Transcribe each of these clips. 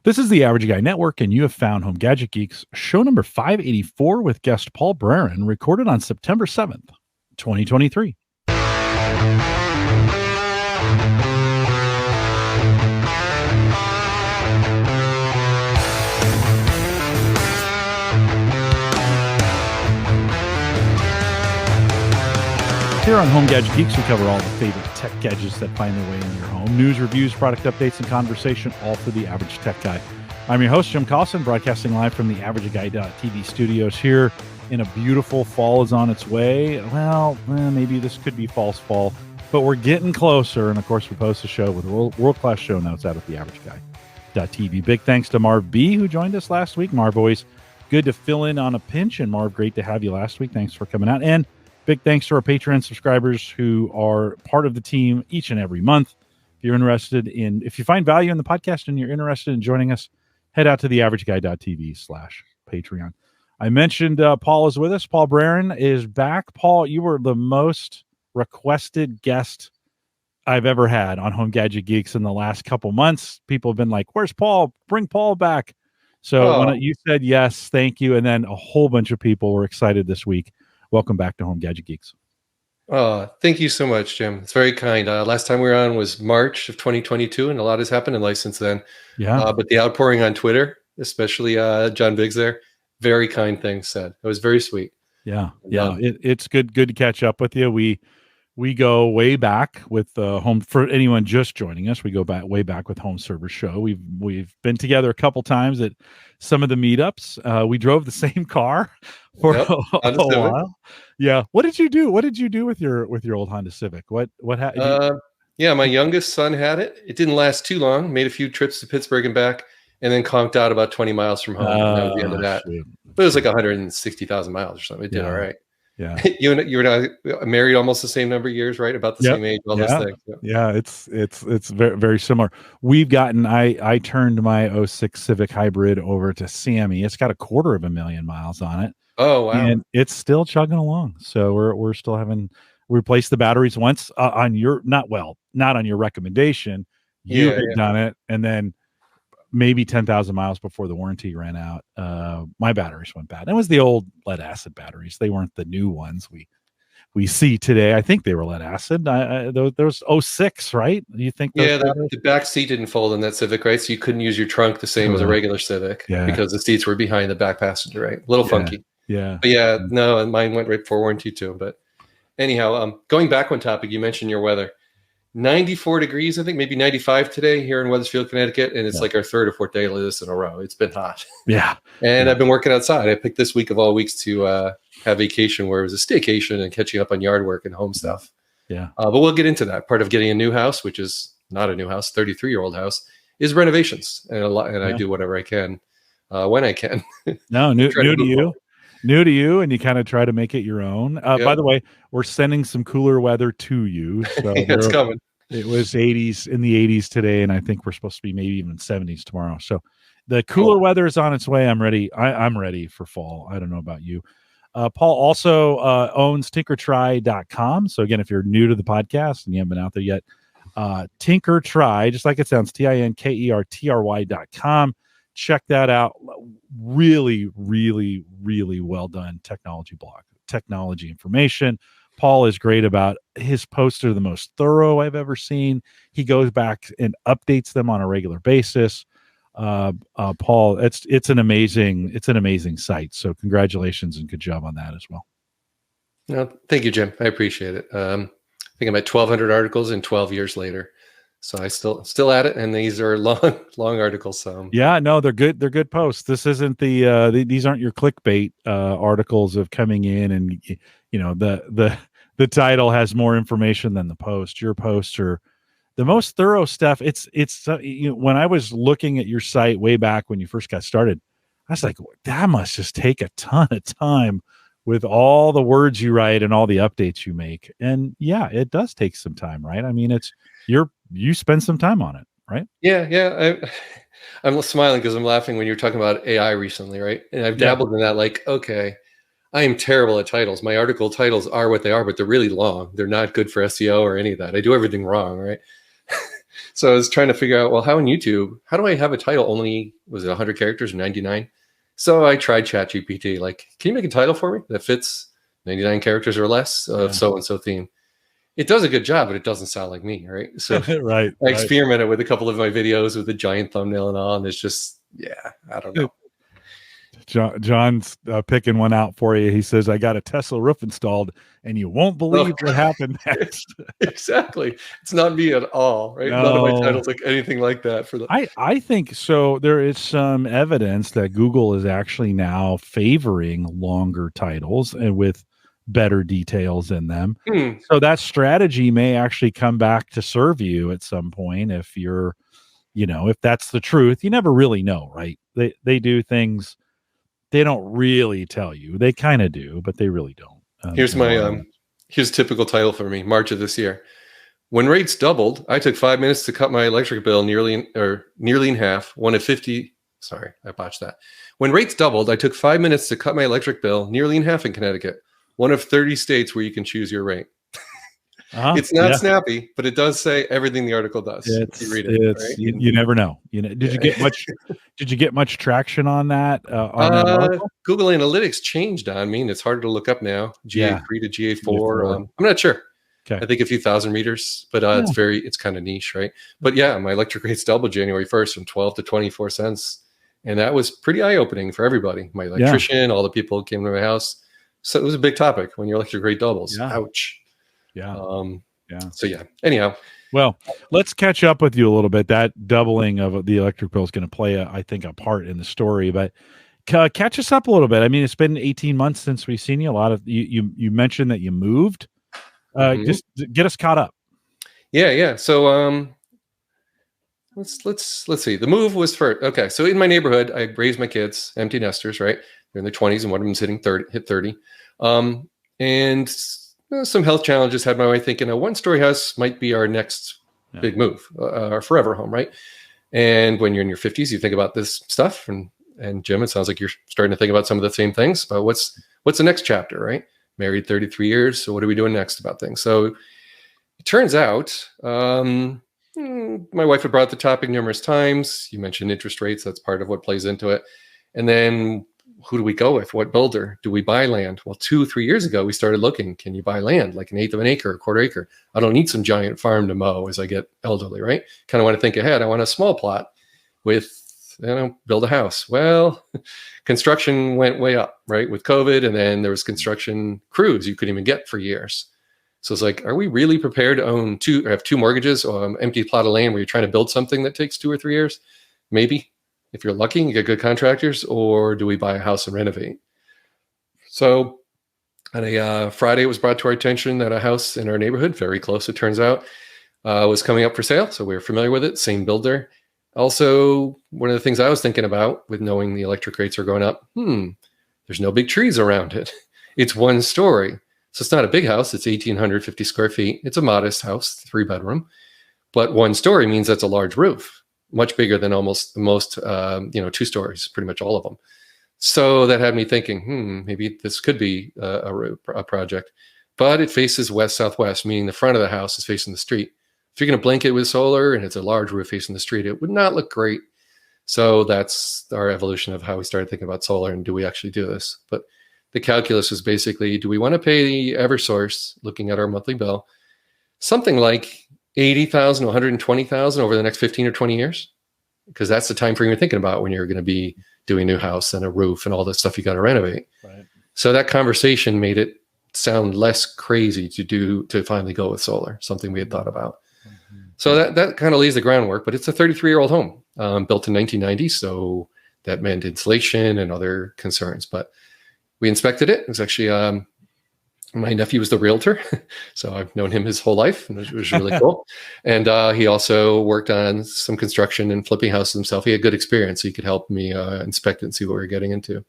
This is the Average Guy Network, and you have found Home Gadget Geeks, show number 584 with guest Paul Braren, recorded on September 7th, 2023. Here on Home Gadget Geeks, we cover all the favorite tech gadgets that find their way into your home. News, reviews, product updates, and conversation, all for the average tech guy. I'm your host, Jim Collison, broadcasting live from the AverageGuy.tv studios here in a beautiful fall is on its way. Well, maybe this could be false fall, but we're getting closer. And, of course, we post a show with world-class show notes out at the AverageGuy.tv. Big thanks to Marv B., who joined us last week. Marv, always good to fill in on a pinch. And, Marv, great to have you last week. Thanks for coming out. And big thanks to our Patreon subscribers who are part of the team each and every month. If you find value in the podcast and you're interested in joining us, head out to the AverageGuy.tv/Patreon. I mentioned Paul is with us. Paul Braren is back. Paul, you were the most requested guest I've ever had on Home Gadget Geeks in the last couple months. People have been like, "Where's Paul? Bring Paul back." So when you said yes, thank you. And then a whole bunch of people were excited this week. Welcome back to Home Gadget Geeks. Thank you so much, Jim. It's very kind. Last time we were on was March of 2022, and a lot has happened in life since then. Yeah. But the outpouring on Twitter, especially John Biggs there, very kind things said. It was very sweet. Yeah. It's good to catch up with you. We go way back with home. For anyone just joining us, we go way back with Home Service Show. We've been together a couple times at some of the meetups. We drove the same car for a while. Yeah. What did you do? What did you do with your old Honda Civic? What happened? Yeah, my youngest son had it. It didn't last too long. Made a few trips to Pittsburgh and back, and then conked out about 20 miles from home. And that was the end of that. Shoot. But it was like 160,000 miles or something. It did all right. Yeah. You and I married almost the same number of years, right? About the same age, all those things. Yeah, it's very, very similar. We've gotten I turned my 06 Civic Hybrid over to Sammy. It's got 250,000 miles on it. Oh, wow. And it's still chugging along. So we're still having replaced the batteries once on your not on your recommendation. You had done it, and then maybe 10,000 miles before the warranty ran out, my batteries went bad. It was the old lead acid batteries. They weren't the new ones we see today. I think they were lead acid. Those 06, right? Do you think? The back seat didn't fold in that Civic, right? So you couldn't use your trunk the same as a regular Civic because the seats were behind the back passenger, right? A little funky. Yeah. But no, and mine went right for warranty too. But anyhow, going back one topic, you mentioned your weather. 94 degrees, I think, maybe 95 today here in Wethersfield, Connecticut, and it's like our third or fourth day of this in a row. It's been hot. Yeah. And I've been working outside. I picked this week of all weeks to have vacation where it was a staycation and catching up on yard work and home stuff. Yeah. But we'll get into that. Part of getting a new house, which is not a new house, 33-year-old house, is renovations. And I do whatever I can when I can. No, new to you. New to you, and you kind of try to make it your own. By the way, we're sending some cooler weather to you. So it's coming. It was 80s in the 80s today, and I think we're supposed to be maybe even 70s tomorrow. So the cooler weather is on its way. I'm ready. I'm ready for fall. I don't know about you. Paul also owns tinkertry.com. So again, if you're new to the podcast and you haven't been out there yet, tinkertry, just like it sounds, tinkertry.com. Check that out. Really, really, really well done technology blog, technology information. Paul is great about his posts are the most thorough I've ever seen. He goes back and updates them on a regular basis. Paul, it's an amazing site. So congratulations and good job on that as well. No, thank you, Jim. I appreciate it. I think I'm at 1,200 articles and 12 years later. So I still at it, and these are long articles. So yeah, no, they're good. They're good posts. This isn't these aren't your clickbait articles of coming in and the title has more information than the post. Your posts are the most thorough stuff. It's when I was looking at your site way back when you first got started, I was like, that must just take a ton of time with all the words you write and all the updates you make. And yeah, it does take some time, right? I mean, you spend some time on it, right? Yeah. I'm smiling because I'm laughing when you're talking about AI recently, right? And I've dabbled in that. Like, okay, I am terrible at titles. My article titles are what they are, but they're really long. They're not good for SEO or any of that. I do everything wrong, right? So I was trying to figure out, well, how in YouTube, how do I have a title only, was it 100 characters or 99? So I tried ChatGPT, like, can you make a title for me that fits 99 characters or less of so-and-so theme? It does a good job, but it doesn't sound like me, right? So right. I experimented with a couple of my videos with a giant thumbnail and all, and it's just, I don't know. John's picking one out for you. He says, I got a Tesla roof installed, and you won't believe what happened next. Exactly. It's not me at all, right? No. None of my titles look anything like that. I think so. There is some evidence that Google is actually now favoring longer titles and with better details in them. So that strategy may actually come back to serve you at some point if you're, if that's the truth. You never really know, right? They do things they don't really tell you. They kind of do, but they really don't. Here's my here's typical title for me, March of this year. When rates doubled, I took 5 minutes to cut my electric bill nearly in half. One of 50. Sorry, I botched that. When rates doubled, I took 5 minutes to cut my electric bill nearly in half in Connecticut. One of 30 states where you can choose your rate. It's not snappy, but it does say everything the article does. You read it, right? You never know. Did you get much? Did you get much traction on that? Google Analytics changed on me, and it's harder to look up now. GA3 to GA4. I'm not sure. Okay. I think a few thousand meters, but it's kind of niche, right? But yeah, my electric rates doubled January 1st from 12 to 24 cents, and that was pretty eye-opening for everybody. My electrician, all the people who came to my house. So it was a big topic when your electric rate doubles. Yeah. Ouch. Yeah. So anyhow, well, let's catch up with you a little bit. That doubling of the electric bill is going to play I think a part in the story, but catch us up a little bit. I mean, it's been 18 months since we've seen you. A lot of you mentioned that you moved. Just get us caught up. Yeah. So let's see. The move was for so in my neighborhood, I raised my kids, empty nesters, right? They're in their 20s, and one of them's hit 30. And some health challenges had my wife thinking a one-story house might be our next big move, our forever home, right? And when you're in your 50s, you think about this stuff. And Jim, it sounds like you're starting to think about some of the same things. But what's the next chapter, right? Married 33 years. So what are we doing next about things? So it turns out my wife had brought up the topic numerous times. You mentioned interest rates. That's part of what plays into it. And then who do we go with? What builder? Do we buy land? Well, 2-3 years ago, we started looking. Can you buy land like 1/8 of an acre, 1/4 acre? I don't need some giant farm to mow as I get elderly, right? Kind of want to think ahead. I want a small plot with, build a house. Well, construction went way up, right? With COVID. And then there was construction crews you couldn't even get for years. So it's like, are we really prepared to have two mortgages or empty plot of land where you're trying to build something that takes 2 or 3 years? Maybe. If you're lucky, you get good contractors, or do we buy a house and renovate? So on a Friday, it was brought to our attention that a house in our neighborhood, very close, it turns out, was coming up for sale. So we were familiar with it, same builder. Also, one of the things I was thinking about with knowing the electric rates are going up, there's no big trees around it. It's 1 story. So it's not a big house. It's 1,850 square feet. It's a modest house, 3-bedroom. But 1 story means that's a large roof. Much bigger than almost most, 2 stories, pretty much all of them. So that had me thinking, maybe this could be a project. But it faces west-southwest, meaning the front of the house is facing the street. If you're going to blanket it with solar and it's a large roof facing the street, it would not look great. So that's our evolution of how we started thinking about solar and do we actually do this? But the calculus was basically, do we want to pay Eversource, looking at our monthly bill, something like $80,000, $120,000 over the next 15 or 20 years, because that's the time frame you're thinking about when you're going to be doing a new house and a roof and all this stuff you got to renovate. Right. So that conversation made it sound less crazy to finally go with solar, something we had thought about. Mm-hmm. So that kind of lays the groundwork, but it's a 33-year-old home built in 1990. So that meant insulation and other concerns, but we inspected it. It was actually, my nephew was the realtor, so I've known him his whole life, and it was really cool. And he also worked on some construction and flipping houses himself. He had good experience, so he could help me inspect it and see what we were getting into.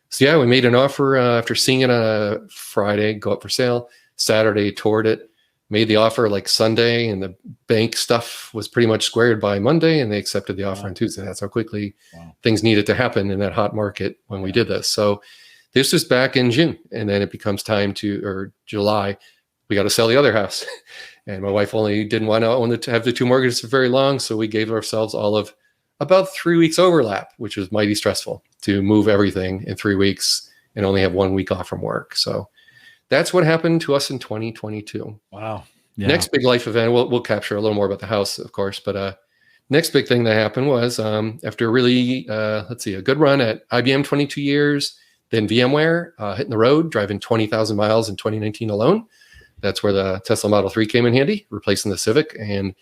So yeah, we made an offer after seeing it on a Friday, go up for sale. Saturday, toured it, made the offer like Sunday, and the bank stuff was pretty much squared by Monday, and they accepted the offer on Tuesday. That's how quickly things needed to happen in that hot market when we did this. So this was back in June, and then it becomes time or July. we got to sell the other house. And my wife only didn't want to have the two mortgages for very long. So we gave ourselves all of about 3 weeks overlap, which was mighty stressful to move everything in 3 weeks and only have 1 week off from work. So that's what happened to us in 2022. Wow. Yeah. Next big life event, we'll capture a little more about the house, of course, but next big thing that happened was after really, a good run at IBM 22 years, then VMware, hitting the road, driving 20,000 miles in 2019 alone. That's where the Tesla Model 3 came in handy, replacing the Civic and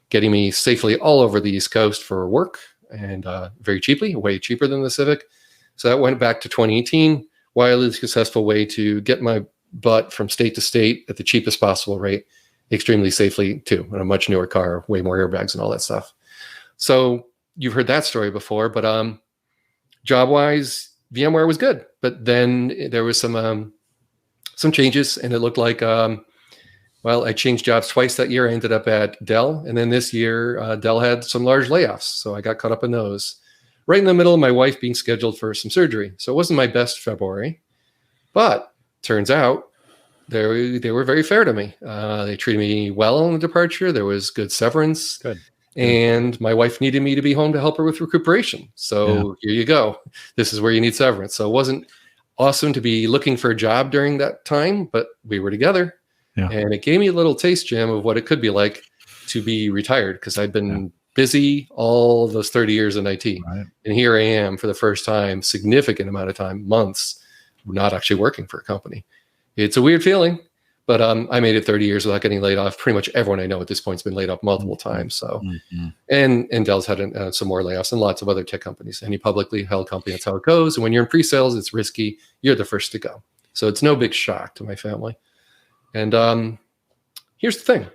getting me safely all over the East Coast for work and very cheaply, way cheaper than the Civic. So that went back to 2018, wildly successful way to get my butt from state to state at the cheapest possible rate, extremely safely too, in a much newer car, way more airbags and all that stuff. So you've heard that story before, but job-wise, VMware was good. But then there was some changes, and it looked like, I changed jobs twice that year. I ended up at Dell, and then this year, Dell had some large layoffs, so I got caught up in those. Right in the middle of my wife being scheduled for some surgery. So it wasn't my best February, but turns out they were very fair to me. They treated me well on the departure. There was good severance. Good. And my wife needed me to be home to help her with recuperation. So Here you go. This is where you need severance. So it wasn't awesome to be looking for a job during that time, but we were together. Yeah. And it gave me a little taste, Jim, of what it could be like to be retired, because I've been busy all those 30 years in IT. Right. And here I am for the first time, significant amount of time, months, not actually working for a company. It's a weird feeling, but I made it 30 years without getting laid off. Pretty much everyone I know at this point has been laid off multiple times. So, and Dell's had some more layoffs and lots of other tech companies. Any publicly held company, that's how it goes. And when you're in pre-sales, it's risky. You're the first to go. So it's no big shock to my family. And here's the thing.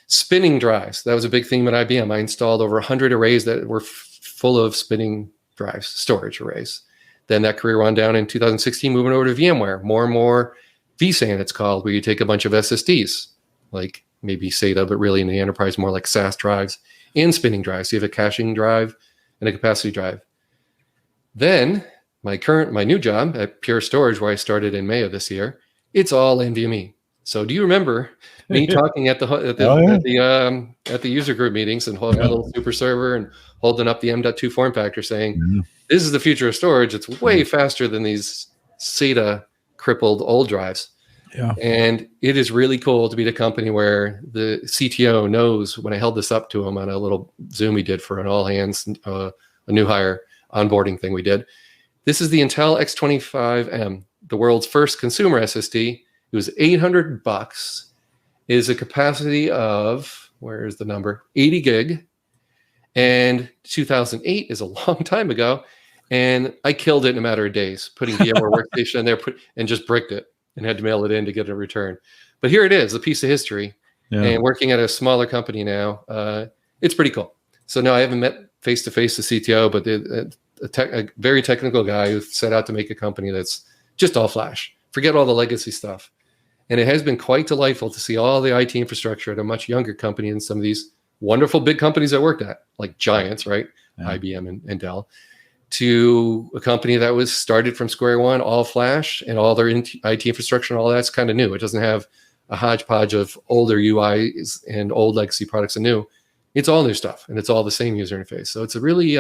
Spinning drives. That was a big theme at IBM. I installed over 100 arrays that were full of spinning drives, storage arrays. Then that career wound down in 2016, moving over to VMware. More and more vSAN, it's called, where you take a bunch of SSDs, like maybe SATA, but really in the enterprise, more like SAS drives and spinning drives. So you have a caching drive and a capacity drive. Then my new job at Pure Storage, where I started in May of this year, it's all NVMe. So do you remember me talking at the user group meetings and holding a little super server and holding up the M.2 form factor saying, this is the future of storage. It's way faster than these SATA crippled old drives. Yeah. And it is really cool to be at a company where the CTO knows, when I held this up to him on a little Zoom we did for an all hands, a new hire onboarding thing we did. This is the Intel X25M, the world's first consumer SSD. It was $800. It is a capacity of, where is the number? 80 gig. And 2008 is a long time ago. And I killed it in a matter of days, putting VMware Workstation in there and just bricked it and had to mail it in to get a return. But here it is, a piece of history. Yeah. And working at a smaller company now, it's pretty cool. So no, I haven't met face-to-face the CTO, but a very technical guy who set out to make a company that's just all flash. Forget all the legacy stuff. And it has been quite delightful to see all the IT infrastructure at a much younger company than some of these wonderful big companies I worked at, like giants, right? Yeah. IBM and Dell, to a company that was started from square one, all flash, and all their IT infrastructure and all that's kind of new. It doesn't have a hodgepodge of older UIs and old legacy products and new. It's all new stuff, and it's all the same user interface. So it's a really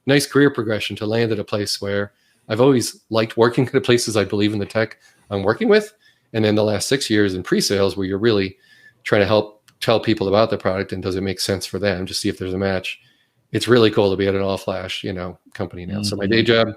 nice career progression to land at a place where I've always liked working at the places I believe in the tech I'm working with. And then the last 6 years in pre-sales, where you're really trying to help tell people about the product and does it make sense for them, just see if there's a match. It's really cool to be at an all-flash, company now. Mm-hmm. So my day job,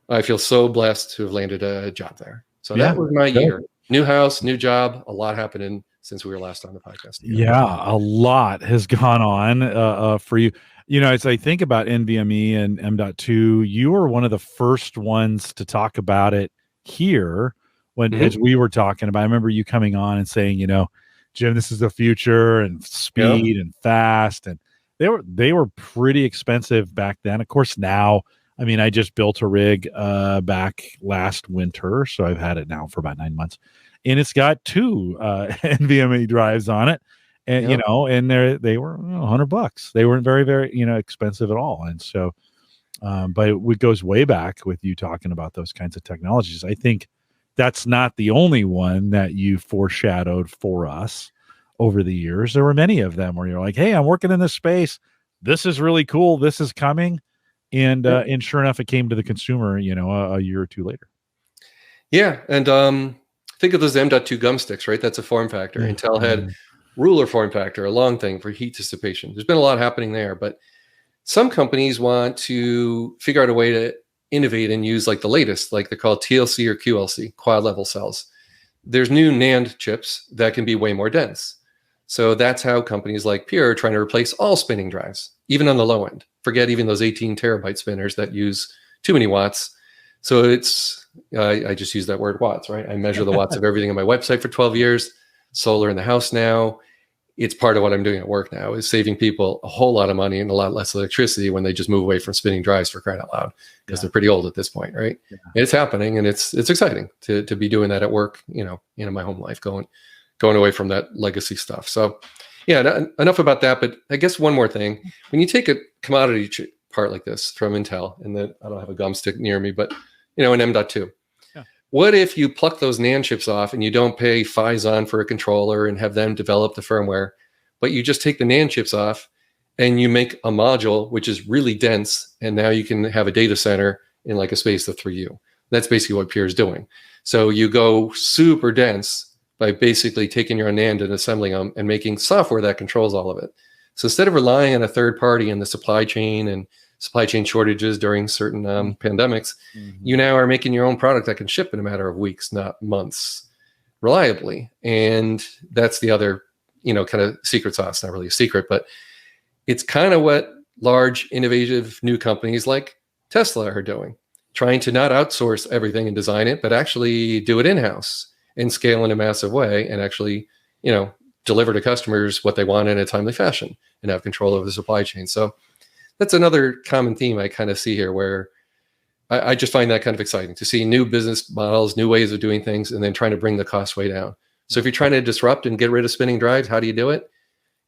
I feel so blessed to have landed a job there. So that was my year. New house, new job, a lot happening since we were last on the podcast. Yeah, a lot has gone on for you. As I think about NVMe and M.2, you were one of the first ones to talk about it here. As we were talking about, I remember you coming on and saying, Jim, this is the future, and speed and fast. And they were pretty expensive back then. Of course, now, I just built a rig back last winter. So I've had it now for about 9 months, and it's got 2 NVMe drives on it. And, and they were $100. They weren't very, very, expensive at all. And so, but it goes way back with you talking about those kinds of technologies. I think that's not the only one that you foreshadowed for us over the years. There were many of them where you're like, hey, I'm working in this space. This is really cool. This is coming. And sure enough, it came to the consumer, a year or two later. Yeah. And think of those M.2 gum sticks, right? That's a form factor. Yeah. Intel had ruler form factor, a long thing for heat dissipation. There's been a lot happening there, but some companies want to figure out a way to innovate and use like the latest, like they're called TLC or QLC, quad level cells. There's new NAND chips that can be way more dense. So that's how companies like Pure are trying to replace all spinning drives, even on the low end. Forget even those 18 terabyte spinners that use too many watts. So it's, I just use that word watts, right? I measure the watts of everything on my website for 12 years, solar in the house now. It's part of what I'm doing at work now, is saving people a whole lot of money and a lot less electricity when they just move away from spinning drives, for crying out loud, because they're pretty old at this point, right? Yeah. It's happening, and it's exciting to be doing that at work, in my home life, going away from that legacy stuff. So yeah, enough about that. But I guess one more thing, when you take a commodity part like this from Intel, and then I don't have a gum stick near me, but an M.2. What if you pluck those NAND chips off and you don't pay Phison for a controller and have them develop the firmware, but you just take the NAND chips off and you make a module which is really dense, and now you can have a data center in like a space of 3U. That's basically what Pure is doing. So you go super dense by basically taking your NAND and assembling them and making software that controls all of it. So instead of relying on a third party in the supply chain and supply chain shortages during certain pandemics, you now are making your own product that can ship in a matter of weeks, not months, reliably. And that's the other, kind of secret sauce. Not really a secret, but it's kind of what large, innovative new companies like Tesla are doing, trying to not outsource everything and design it, but actually do it in-house and scale in a massive way, and actually, deliver to customers what they want in a timely fashion and have control over the supply chain. So that's another common theme I kind of see here, where I just find that kind of exciting to see new business models, new ways of doing things, and then trying to bring the cost way down. So if you're trying to disrupt and get rid of spinning drives, how do you do it?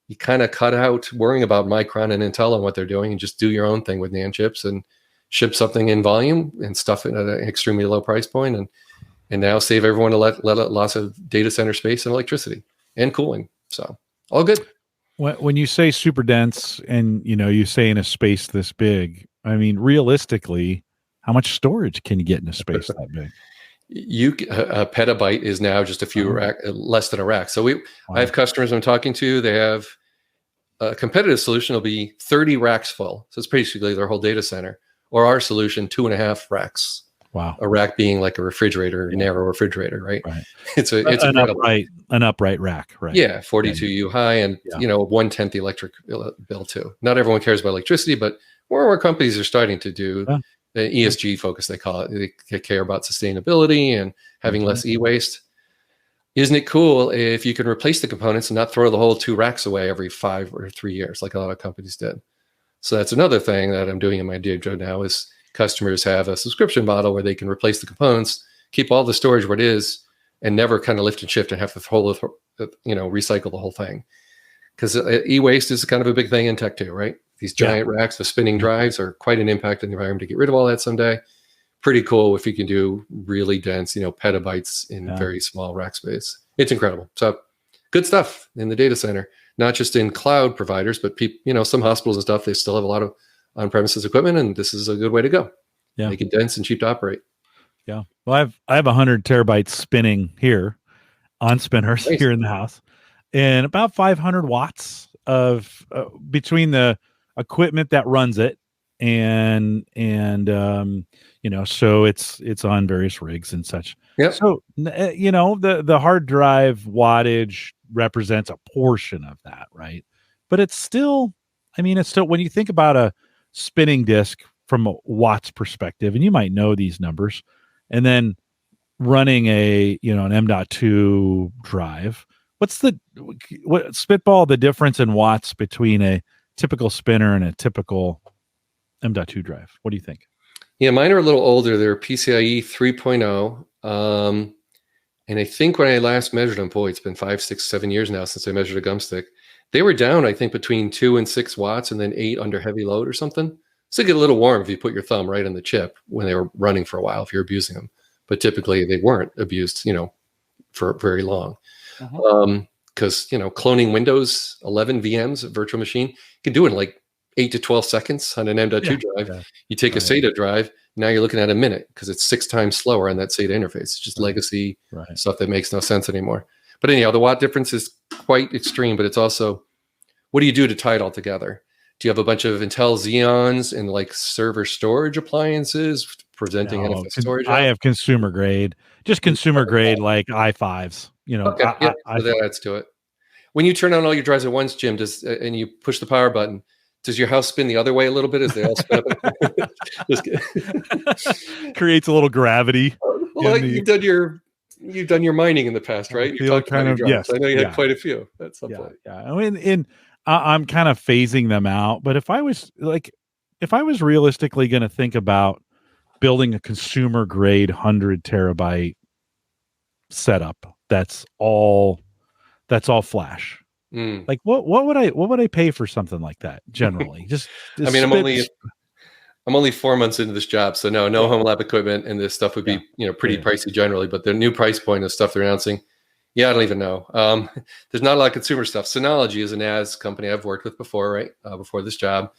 You kind of cut out worrying about Micron and Intel and what they're doing, and just do your own thing with NAND chips and ship something in volume and stuff it at an extremely low price point, and now save everyone a loss of data center space and electricity and cooling. So all good. When you say super dense, and you say in a space this big, I mean, realistically, how much storage can you get in a space that big? A petabyte is now just a few less than a rack. So I have customers I'm talking to. They have a competitive solution will be 30 racks full. So it's basically their whole data center. Or our solution, 2.5 racks. Wow. A rack being like a refrigerator, narrow refrigerator, right? It's an upright rack, right? Yeah, 42U high, and 1/10 the electric bill too. Not everyone cares about electricity, but more and more companies are starting to do the ESG focus, they call it. They care about sustainability and having less e-waste. Isn't it cool if you can replace the components and not throw the whole 2 racks away every 5 or 3 years, like a lot of companies did? So that's another thing that I'm doing in my day job now, is customers have a subscription model where they can replace the components, keep all the storage where it is, and never kind of lift and shift and have to recycle the whole thing. Because e-waste is kind of a big thing in tech too, right? These giant racks of spinning drives are quite an impact on the environment. To get rid of all that someday, pretty cool if you can do really dense, petabytes in very small rack space. It's incredible. So good stuff in the data center, not just in cloud providers, but some hospitals and stuff, they still have a lot of on-premises equipment, and this is a good way to go. Yeah. Make it dense and cheap to operate. Yeah. Well, I have 100 terabytes spinning here on spinners here in the house, and about 500 watts of between the equipment that runs it and so it's on various rigs and such. Yeah. So the hard drive wattage represents a portion of that, right? But it's still when you think about a spinning disk from a watts perspective, and you might know these numbers, and then running an M.2 drive, what spitball the difference in watts between a typical spinner and a typical M.2 drive? What do you think? Yeah, mine are a little older. They're PCIe 3.0. And I think when I last measured them, it's been 5, 6, 7 years now since I measured a gum stick. They were down, I think, between 2 and 6 watts, and then 8 under heavy load or something. So they get a little warm if you put your thumb right on the chip when they were running for a while, if you're abusing them. but typically they weren't abused, for very long. Uh-huh. Because cloning Windows 11 VMs, a virtual machine, you can do it in like 8 to 12 seconds on an M.2 drive. Yeah. You take a SATA drive, now you're looking at a minute because it's 6 times slower on that SATA interface. It's just legacy stuff that makes no sense anymore. But anyhow, the watt difference is quite extreme, but it's also, what do you do to tie it all together? Do you have a bunch of Intel Xeons and like server storage appliances presenting NFS storage? I have consumer grade, just consumer grade, like i5s. Okay, so that adds to it. When you turn on all your drives at once, Jim, and you push the power button, does your house spin the other way a little bit as they all spin up? Creates a little gravity. Well, you've done your mining in the past, right? You talked about your drives. I know you had quite a few at some point. Yeah. I mean, I'm kind of phasing them out, but if I was realistically going to think about building a consumer grade 100 terabyte setup, that's all flash. Like what would I pay for something like that generally? Just I mean, I'm only 4 months into this job, so no home lab equipment, and this stuff would be pretty pricey generally. But the new price point of stuff they're announcing, I don't even know. There's not a lot of consumer stuff. Synology is an NAS company I've worked with before, right? Before this job,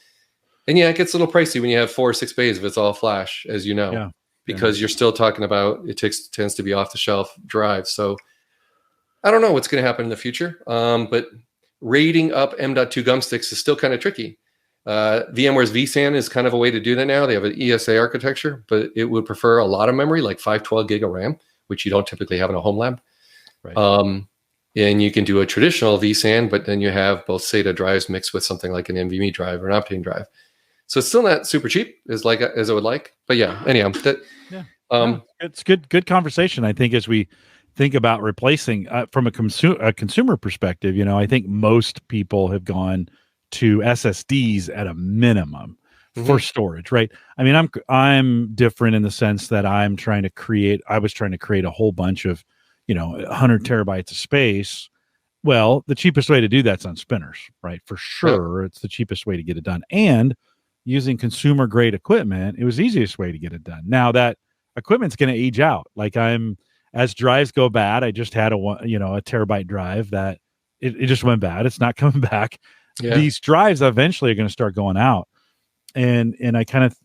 and it gets a little pricey when you have 4 or 6 bays if it's all flash, as you know, because you're still talking about tends to be off the shelf drives. So I don't know what's going to happen in the future, but rating up M.2 gum sticks is still kind of tricky. VMware's vSAN is kind of a way to do that now. They have an ESA architecture, but it would prefer a lot of memory, like 512 gig of RAM, which you don't typically have in a home lab. Right. And you can do a traditional vSAN, but then you have both SATA drives mixed with something like an NVMe drive or an Optane drive. So it's still not super cheap as I would like. But anyhow, it's good conversation. I think as we think about replacing from a consumer perspective, I think most people have gone to SSDs at a minimum for storage, right? I mean, I'm different in the sense that I was trying to create a whole bunch of 100 terabytes of space. Well, the cheapest way to do that's on spinners, right? For sure. It's the cheapest way to get it done. And using consumer grade equipment, it was the easiest way to get it done. Now that equipment's going to age out. Like as drives go bad, I just had a terabyte drive that it just went bad. It's not coming back. Yeah. These drives eventually are going to start going out. And I kind of,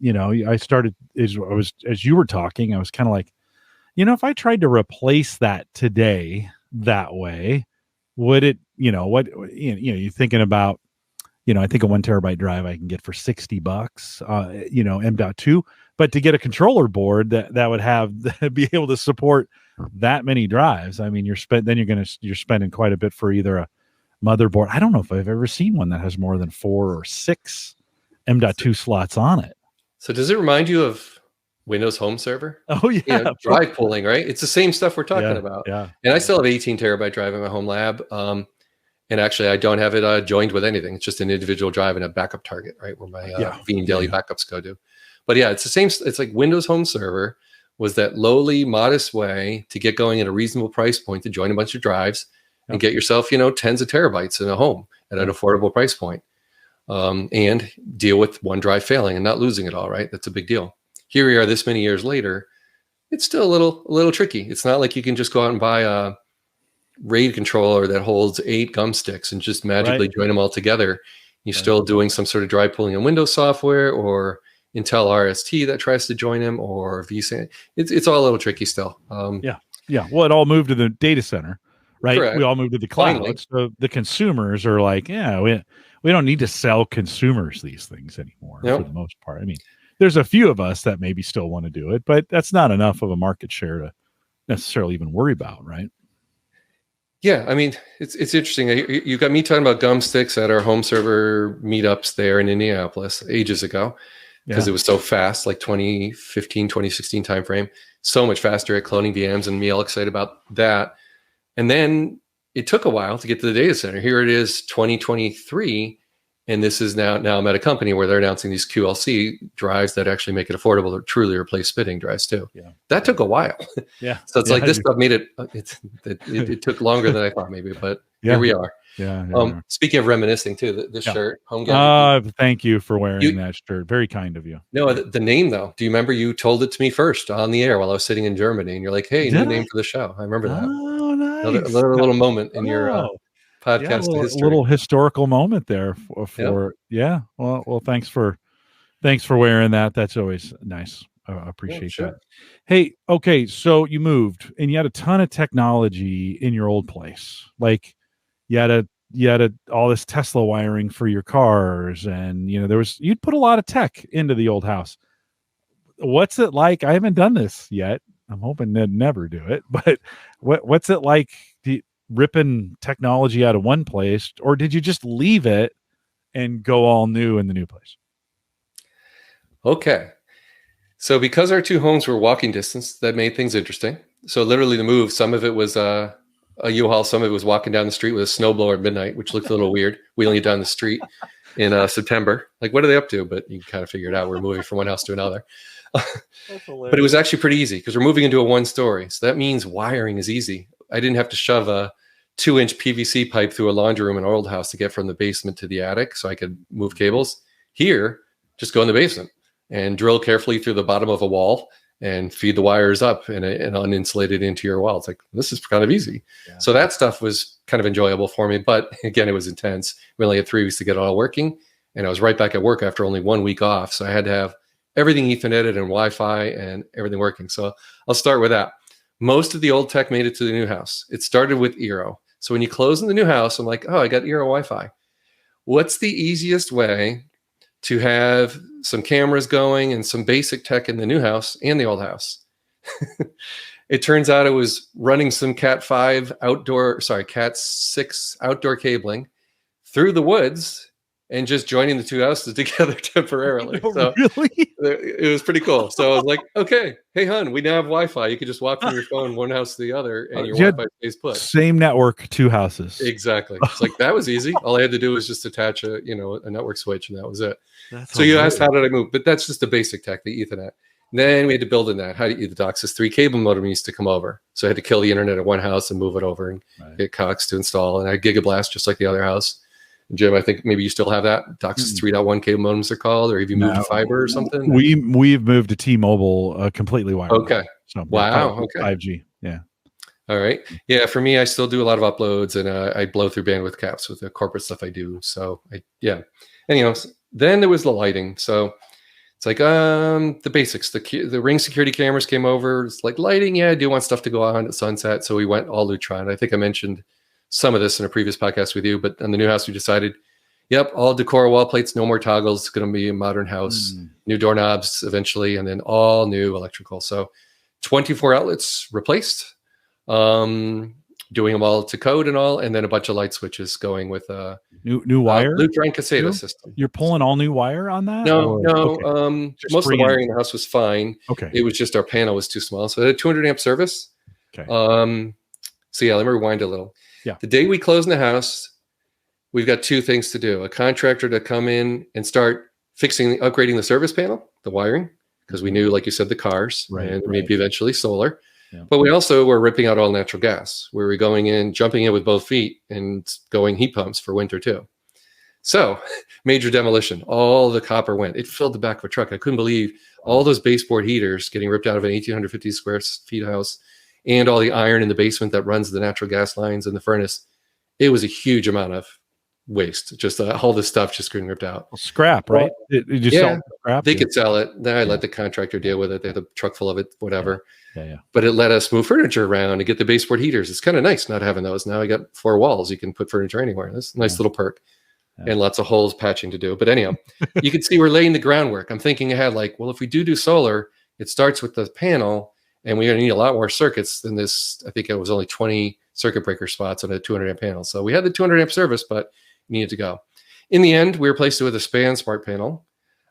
I started as you were talking, I was kind of like, if I tried to replace that today that way, would it, you're thinking about, I think a 1 terabyte drive I can get for $60, M.2, but to get a controller board that would be able to support that many drives, I mean, you're spending quite a bit for either a motherboard. I don't know if I've ever seen one that has more than 4 or 6 M.2 slots on it. So does it remind you of Windows Home Server? Oh yeah, drive pooling, right? It's the same stuff we're talking about. Yeah, and I still have 18 terabyte drive in my home lab. And actually, I don't have it joined with anything. It's just an individual drive and a backup target, right, where my Veeam daily backups go to. But it's the same. It's like Windows Home Server was that lowly, modest way to get going at a reasonable price point to join a bunch of drives and get yourself, tens of terabytes in a home at an affordable price point, and deal with one drive failing and not losing it all, right? That's a big deal. Here we are this many years later. It's still a little tricky. It's not like you can just go out and buy a RAID controller that holds 8 gum sticks and just magically join them all together. You're still doing some sort of drive pooling in Windows software or Intel RST that tries to join them or vSAN. It's all a little tricky still. Yeah. Well, it all moved to the data center, right? Correct. We all moved to the cloud. Finally. So the consumers are like, we don't need to sell consumers these things anymore for the most part. I mean, there's a few of us that maybe still want to do it, but that's not enough of a market share to necessarily even worry about, right? Yeah, I mean, it's interesting. You got me talking about gum sticks at our home server meetups there in Indianapolis ages ago because it was so fast, like 2015, 2016 timeframe, so much faster at cloning VMs and me all excited about that. And then it took a while to get to the data center. Here it is, 2023. And this is now I'm at a company where they're announcing these QLC drives that actually make it affordable to truly replace spitting drives too. Yeah. That took a while. Yeah. So it's like this stuff made it took longer than I thought maybe, but here we are. Speaking of reminiscing too, this shirt, Home Gadget thank you for wearing that shirt. Very kind of you. No, the name though. Do you remember you told it to me first on the air while I was sitting in Germany, and you're like, "Hey, new name for the show." I remember that. Oh, nice. Another little moment in your podcast history. A little historical moment there for Well, thanks for wearing that. That's always nice. I appreciate that. Hey, okay, so you moved and you had a ton of technology in your old place. Like you had all this Tesla wiring for your cars, and you'd put a lot of tech into the old house. What's it like? I haven't done this yet. I'm hoping to never do it, but what's it like ripping technology out of one place, or did you just leave it and go all new in the new place? Okay. So because our two homes were walking distance, that made things interesting. So literally the move, some of it was a U-Haul, some of it was walking down the street with a snowblower at midnight, which looked a little weird, wheeling it down the street in September. Like, what are they up to? But you can kind of figure it out. We're moving from one house to another. But it was actually pretty easy because we're moving into a one-story. So that means wiring is easy. I didn't have to shove a 2-inch PVC pipe through a laundry room in our old house to get from the basement to the attic so I could move cables. Here, just go in the basement and drill carefully through the bottom of a wall and feed the wires up and uninsulated into your wall. It's like, this is kind of easy. Yeah. So that stuff was kind of enjoyable for me. But again, it was intense. We only had 3 weeks to get it all working. And I was right back at work after only 1 week off. So I had to have everything Etherneted and Wi-Fi and everything working. So I'll start with that. Most of the old tech made it to the new house. It started with Eero. So when you close in the new house, I'm like, oh, I got Eero Wi-Fi. What's the easiest way to have some cameras going and some basic tech in the new house and the old house? It turns out it was running some Cat 6 outdoor cabling through the woods and just joining the two houses together temporarily. So really? It was pretty cool. So I was like, okay, hey, hon, we now have Wi-Fi. You could just walk from your phone one house to the other and your Wi-Fi stays put. Same network, 2 houses. Exactly. It's like, that was easy. All I had to do was just attach a network switch, and that was it. So you asked, how did I move? But that's just the basic tech, the Ethernet. Then we had to build in that. The DOCSIS 3 cable modem used to come over. So I had to kill the internet at one house and move it over and get Cox to install. And I had Gigablast just like the other house. Jim, I think maybe you still have that. DOCSIS 3.1 cable modems are called, or have you moved to fiber or something? We've moved to T-Mobile completely wireless. Okay. So wow. Okay. 5G. Yeah. All right. Yeah. For me, I still do a lot of uploads, and I blow through bandwidth caps with the corporate stuff I do. So Anyhow, then there was the lighting. So it's like the basics. The Ring security cameras came over. It's like lighting. Yeah, I do want stuff to go on at sunset. So we went all Lutron. I think I mentioned some of this in a previous podcast with you, but on the new house, we decided, all decor wall plates, no more toggles. It's going to be a modern house, new doorknobs eventually, and then all new electrical. So 24 outlets replaced, doing them all to code and all, and then a bunch of light switches going with new wire, Lutron Caseta system. You're pulling all new wire on that? No. Okay. Most of the wiring in the house was fine. Okay. It was just our panel was too small, so it had 200 amp service. Okay. So let me rewind a little. Yeah. The day we close in the house, we've got 2 things to do. A contractor to come in and start upgrading the service panel, the wiring, because we knew, like you said, the cars, and maybe eventually solar. Yeah. But we also were ripping out all natural gas. We were going in, jumping in with both feet and going heat pumps for winter too. So major demolition. All the copper went. It filled the back of a truck. I couldn't believe all those baseboard heaters getting ripped out of an 1,850 square feet house, and all the iron in the basement that runs the natural gas lines and the furnace. It was a huge amount of waste. Just all this stuff just getting ripped out. Well, scrap, right? Sell scrap? They could sell it. Then I let the contractor deal with it. They had a truck full of it, whatever. Yeah. But it let us move furniture around and get the baseboard heaters. It's kind of nice not having those. Now I got 4 walls. You can put furniture anywhere. That's a nice little perk. And lots of holes patching to do. But anyhow, you can see we're laying the groundwork. I'm thinking ahead, like, well, if we do solar, it starts with the panel, and we're going to need a lot more circuits than this. I think it was only 20 circuit breaker spots on a 200 amp panel. So we had the 200 amp service, but needed to go. In the end, we replaced it with a span smart panel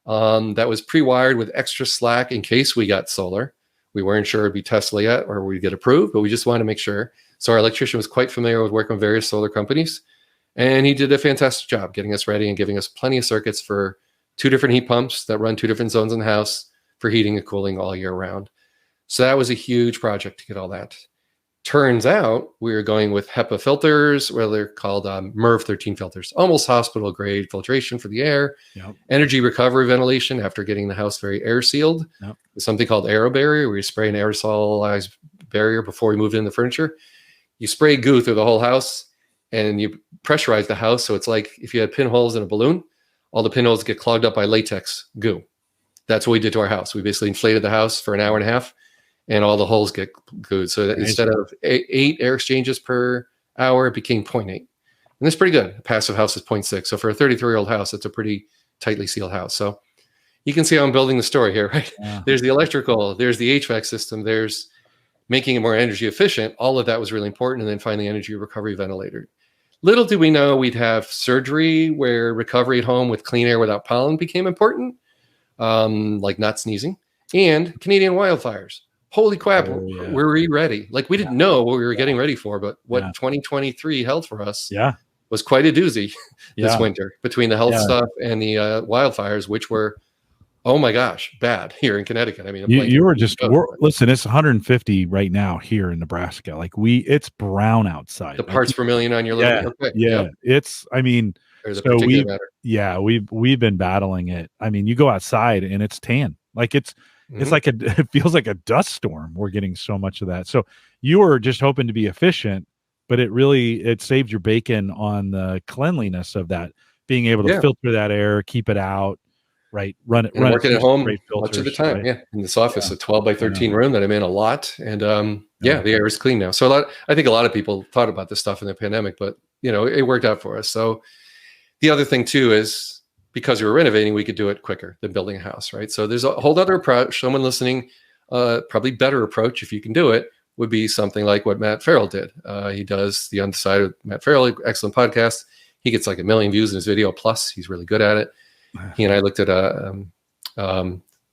that was pre-wired with extra slack in case we got solar. We weren't sure it'd be Tesla yet or we'd get approved, but we just wanted to make sure. So our electrician was quite familiar with working with various solar companies, and he did a fantastic job getting us ready and giving us plenty of circuits for 2 different heat pumps that run 2 different zones in the house for heating and cooling all year round. So that was a huge project to get all that. Turns out we were going with HEPA filters, where they're called MERV 13 filters, almost hospital grade filtration for the air, energy recovery ventilation after getting the house very air sealed. With something called aero barrier, where you spray an aerosolized barrier before we moved in the furniture. You spray goo through the whole house and you pressurize the house. So it's like if you had pinholes in a balloon, all the pinholes get clogged up by latex goo. That's what we did to our house. We basically inflated the house for an hour and a half and all the holes get gooed. So that instead of 8 air exchanges per hour, it became 0.8. And that's pretty good. A passive house is 0.6. So for a 33-year-old house, it's a pretty tightly sealed house. So you can see how I'm building the story here, right? Yeah. There's the electrical, there's the HVAC system, there's making it more energy efficient. All of that was really important. And then finally, energy recovery ventilator. Little did we know we'd have surgery where recovery at home with clean air without pollen became important, like not sneezing, and Canadian wildfires. Holy crap, were we ready? Like we didn't know what we were getting ready for, but what 2023 held for us was quite a doozy this winter between the health stuff and the wildfires, which were, oh my gosh, bad here in Connecticut. I mean, you were just listen. It's 150 right now here in Nebraska. Like it's brown outside. The parts per million on your little It's. I mean, so we've been battling it. I mean, you go outside and it's tan. Like it's like it feels like a dust storm. We're getting so much of that. So you were just hoping to be efficient, but it saved your bacon on the cleanliness of that, being able to filter that air, keep it out. Right. Working at home much of the time. Right? Yeah. In this office, a 12 by 13 room that I'm in a lot. And the air is clean now. So I think a lot of people thought about this stuff in the pandemic, but it worked out for us. So the other thing too is because we were renovating, we could do it quicker than building a house. Right. So there's a whole other approach. Someone listening, probably better approach if you can do it would be something like what Matt Farrell did. He does the Undecided Matt Farrell, excellent podcast. He gets like 1 million views in his video. Plus he's really good at it. He and I looked at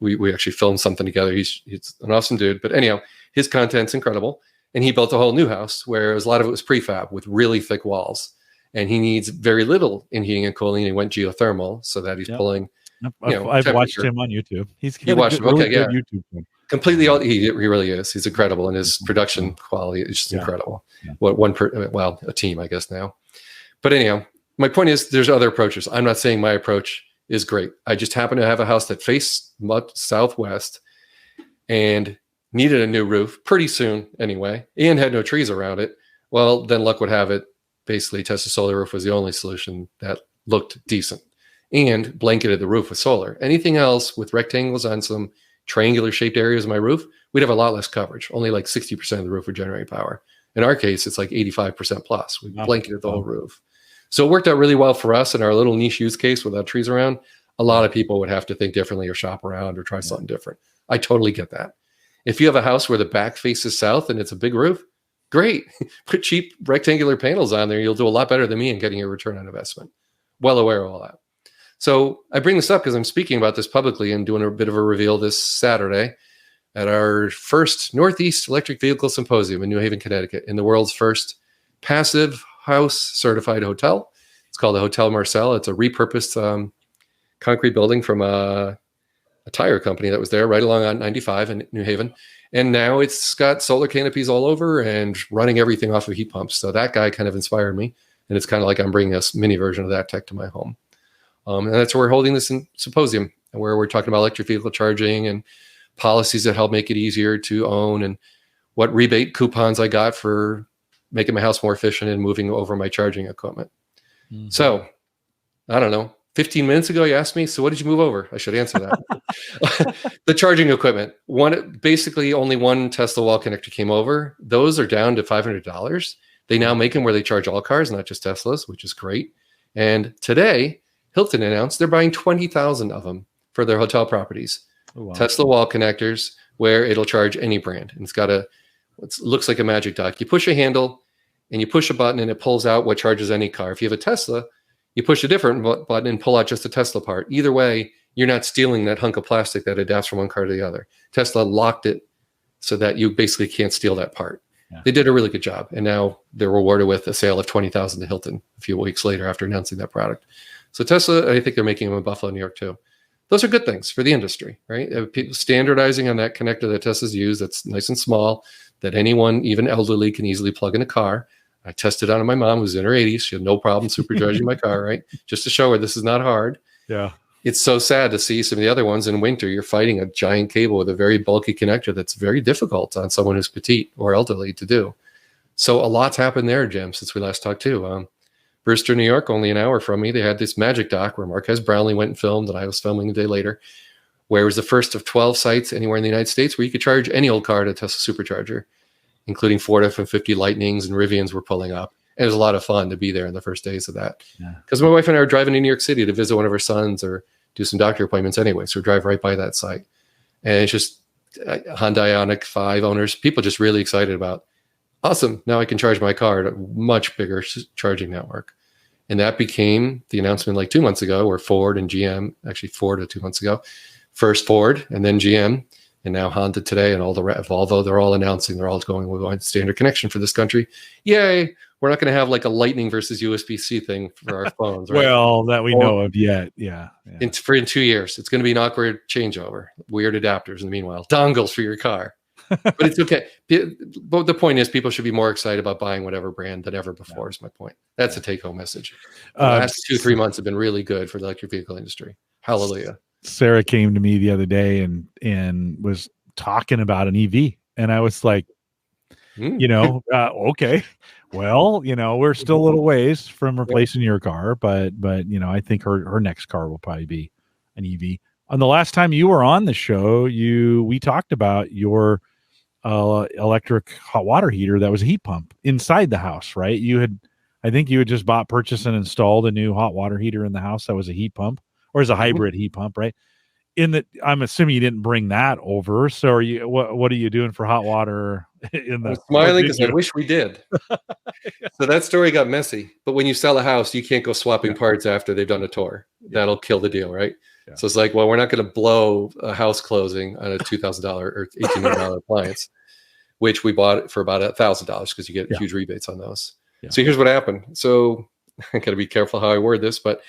we actually filmed something together. He's an awesome dude. But anyhow, his content's incredible. And he built a whole new house where a lot of it was prefab with really thick walls. And he needs very little in heating and cooling. He went geothermal so that he's pulling. I've watched him on YouTube. You watched him. Okay, yeah. YouTube. Completely. He really is. He's incredible. And his production quality is just incredible. Yeah. A team, I guess now. But anyhow, my point is there's other approaches. I'm not saying my approach is great. I just happen to have a house that faced southwest and needed a new roof pretty soon anyway, and had no trees around it. Well, then luck would have it. Basically, Tesla solar roof was the only solution that looked decent and blanketed the roof with solar. Anything else with rectangles on some triangular shaped areas of my roof, we'd have a lot less coverage. Only like 60% of the roof would generate power. In our case, it's like 85% plus. We blanketed the whole roof. So it worked out really well for us in our little niche use case without trees around. A lot of people would have to think differently or shop around or try something different. I totally get that. If you have a house where the back faces south and it's a big roof, great. Put cheap rectangular panels on there. You'll do a lot better than me in getting a return on investment. Well aware of all that. So I bring this up because I'm speaking about this publicly and doing a bit of a reveal this Saturday at our first Northeast Electric Vehicle Symposium in New Haven, Connecticut, in the world's first passive house certified hotel. It's called the Hotel Marcel. It's a repurposed concrete building from a tire company that was there right along on 95 in New Haven. And now it's got solar canopies all over and running everything off of heat pumps. So that guy kind of inspired me. And it's kind of like I'm bringing a mini version of that tech to my home. And that's where we're holding this symposium, where we're talking about electric vehicle charging and policies that help make it easier to own and what rebate coupons I got for making my house more efficient and moving over my charging equipment. Mm-hmm. So, I don't know, 15 minutes ago, you asked me, so what did you move over? I should answer that. The charging equipment. Basically, only one Tesla wall connector came over. Those are down to $500. They now make them where they charge all cars, not just Teslas, which is great. And today, Hilton announced they're buying 20,000 of them for their hotel properties. Oh, wow. Tesla wall connectors, where it'll charge any brand. And it looks like a magic dock. You push a handle and you push a button and it pulls out what charges any car. If you have a Tesla, you push a different button and pull out just the Tesla part. Either way, you're not stealing that hunk of plastic that adapts from one car to the other. Tesla locked it so that you basically can't steal that part. Yeah. They did a really good job. And now they're rewarded with a sale of 20,000 to Hilton a few weeks later after announcing that product. So Tesla, I think they're making them in Buffalo, New York too. Those are good things for the industry, right? People standardizing on that connector that Tesla's use that's nice and small, that anyone, even elderly, can easily plug in a car. I tested it on my mom, who's in her 80s. She had no problem supercharging my car, right? Just to show her this is not hard. Yeah. It's so sad to see some of the other ones in winter. You're fighting a giant cable with a very bulky connector that's very difficult on someone who's petite or elderly to do. So a lot's happened there, Jim, since we last talked too. Brewster, New York, only an hour from me, they had this magic dock where Marquez Brownlee went and filmed, and I was filming a day later, where it was the first of 12 sites anywhere in the United States where you could charge any old car to Tesla supercharger, including Ford F-150 Lightnings and Rivians were pulling up. And it was a lot of fun to be there in the first days of that. Because my wife and I were driving to New York City to visit one of our sons or do some doctor appointments anyway. So we drive right by that site. And it's just Hyundai Ioniq 5 owners, people just really excited about, awesome, now I can charge my car at a much bigger charging network. And that became the announcement like 2 months ago, where Ford and GM, actually Ford 2 months ago, first Ford and then GM, and now Honda today, and all the Volvo, they're all announcing they're all going, we're going standard connection for this country. Yay! We're not going to have like a Lightning versus USB-C thing for our phones, right? Well, that we know of yet. Yeah. In 2 years, it's going to be an awkward changeover. Weird adapters in the meanwhile. Dongles for your car. But it's okay. But the point is, people should be more excited about buying whatever brand than ever before, is my point. That's a take-home message. The last 2-3 months have been really good for the electric vehicle industry. Hallelujah. Sarah came to me the other day and was talking about an EV. And I was like, okay. Well, we're still a little ways from replacing your car, but I think her next car will probably be an EV. On the last time you were on the show, we talked about your electric hot water heater that was a heat pump inside the house, right? I think you had just purchased and installed a new hot water heater in the house that was a heat pump, or is a hybrid heat pump, right? I'm assuming you didn't bring that over. So what are you doing for hot water in the? I'm smiling because I wish we did. So that story got messy. But when you sell a house, you can't go swapping parts after they've done a tour. That'll kill the deal, right? Yeah. So it's like, well, we're not going to blow a house closing on a $2,000 or $1,800 appliance, which we bought for about $1,000 because you get huge rebates on those. Yeah. So here's what happened. So I got to be careful how I word this, but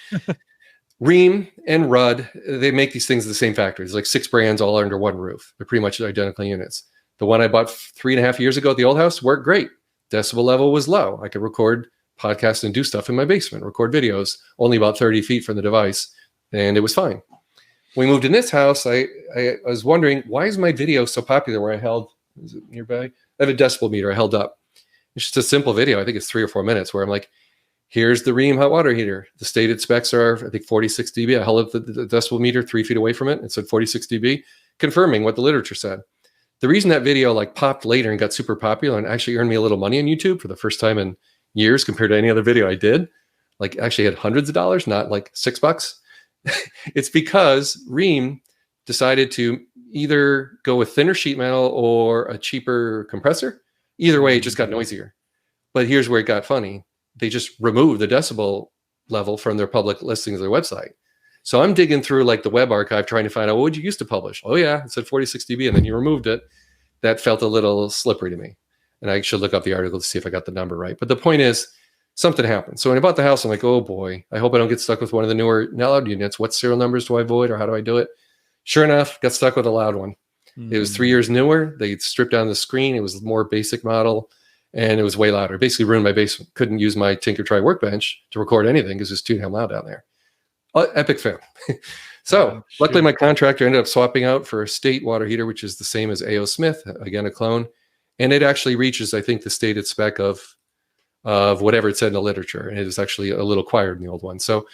Rheem and Rudd, they make these things at the same factory. There's like 6 brands all under one roof. They're pretty much identical units. The one I bought 3.5 years ago at the old house worked great. Decibel level was low. I could record podcasts and do stuff in my basement, record videos, only about 30 feet from the device, and it was fine. When we moved in this house, I was wondering, why is my video so popular where is it nearby? I have a decibel meter I held up. It's just a simple video. I think it's 3 or 4 minutes where I'm like, here's the Rheem hot water heater. The stated specs are, I think, 46 dB. I held up the decibel meter 3 feet away from it. It said 46 dB, confirming what the literature said. The reason that video popped later and got super popular and actually earned me a little money on YouTube for the first time in years compared to any other video I did, actually had hundreds of dollars, not like $6. It's because Rheem decided to either go with thinner sheet metal or a cheaper compressor. Either way, it just got noisier. But here's where it got funny. They just removed the decibel level from their public listings of their website. So I'm digging through the web archive trying to find out, what would you used to publish? Oh yeah, it said 46 dB, and then you removed it. That felt a little slippery to me. And I should look up the article to see if I got the number right. But the point is, something happened. So when I bought the house, I'm like, oh boy, I hope I don't get stuck with one of the newer loud units. What serial numbers do I avoid, or how do I do it? Sure enough, got stuck with a loud one. It was 3 years newer. They stripped down the screen. It was a more basic model. And it was way louder. It basically ruined my basement. Couldn't use my Tinker Try workbench to record anything because it's too damn loud down there. Epic fail. So luckily my contractor ended up swapping out for a state water heater, which is the same as A.O. Smith, again, a clone. And it actually reaches, I think, the stated spec of whatever it said in the literature. And it is actually a little quieter than the old one. So the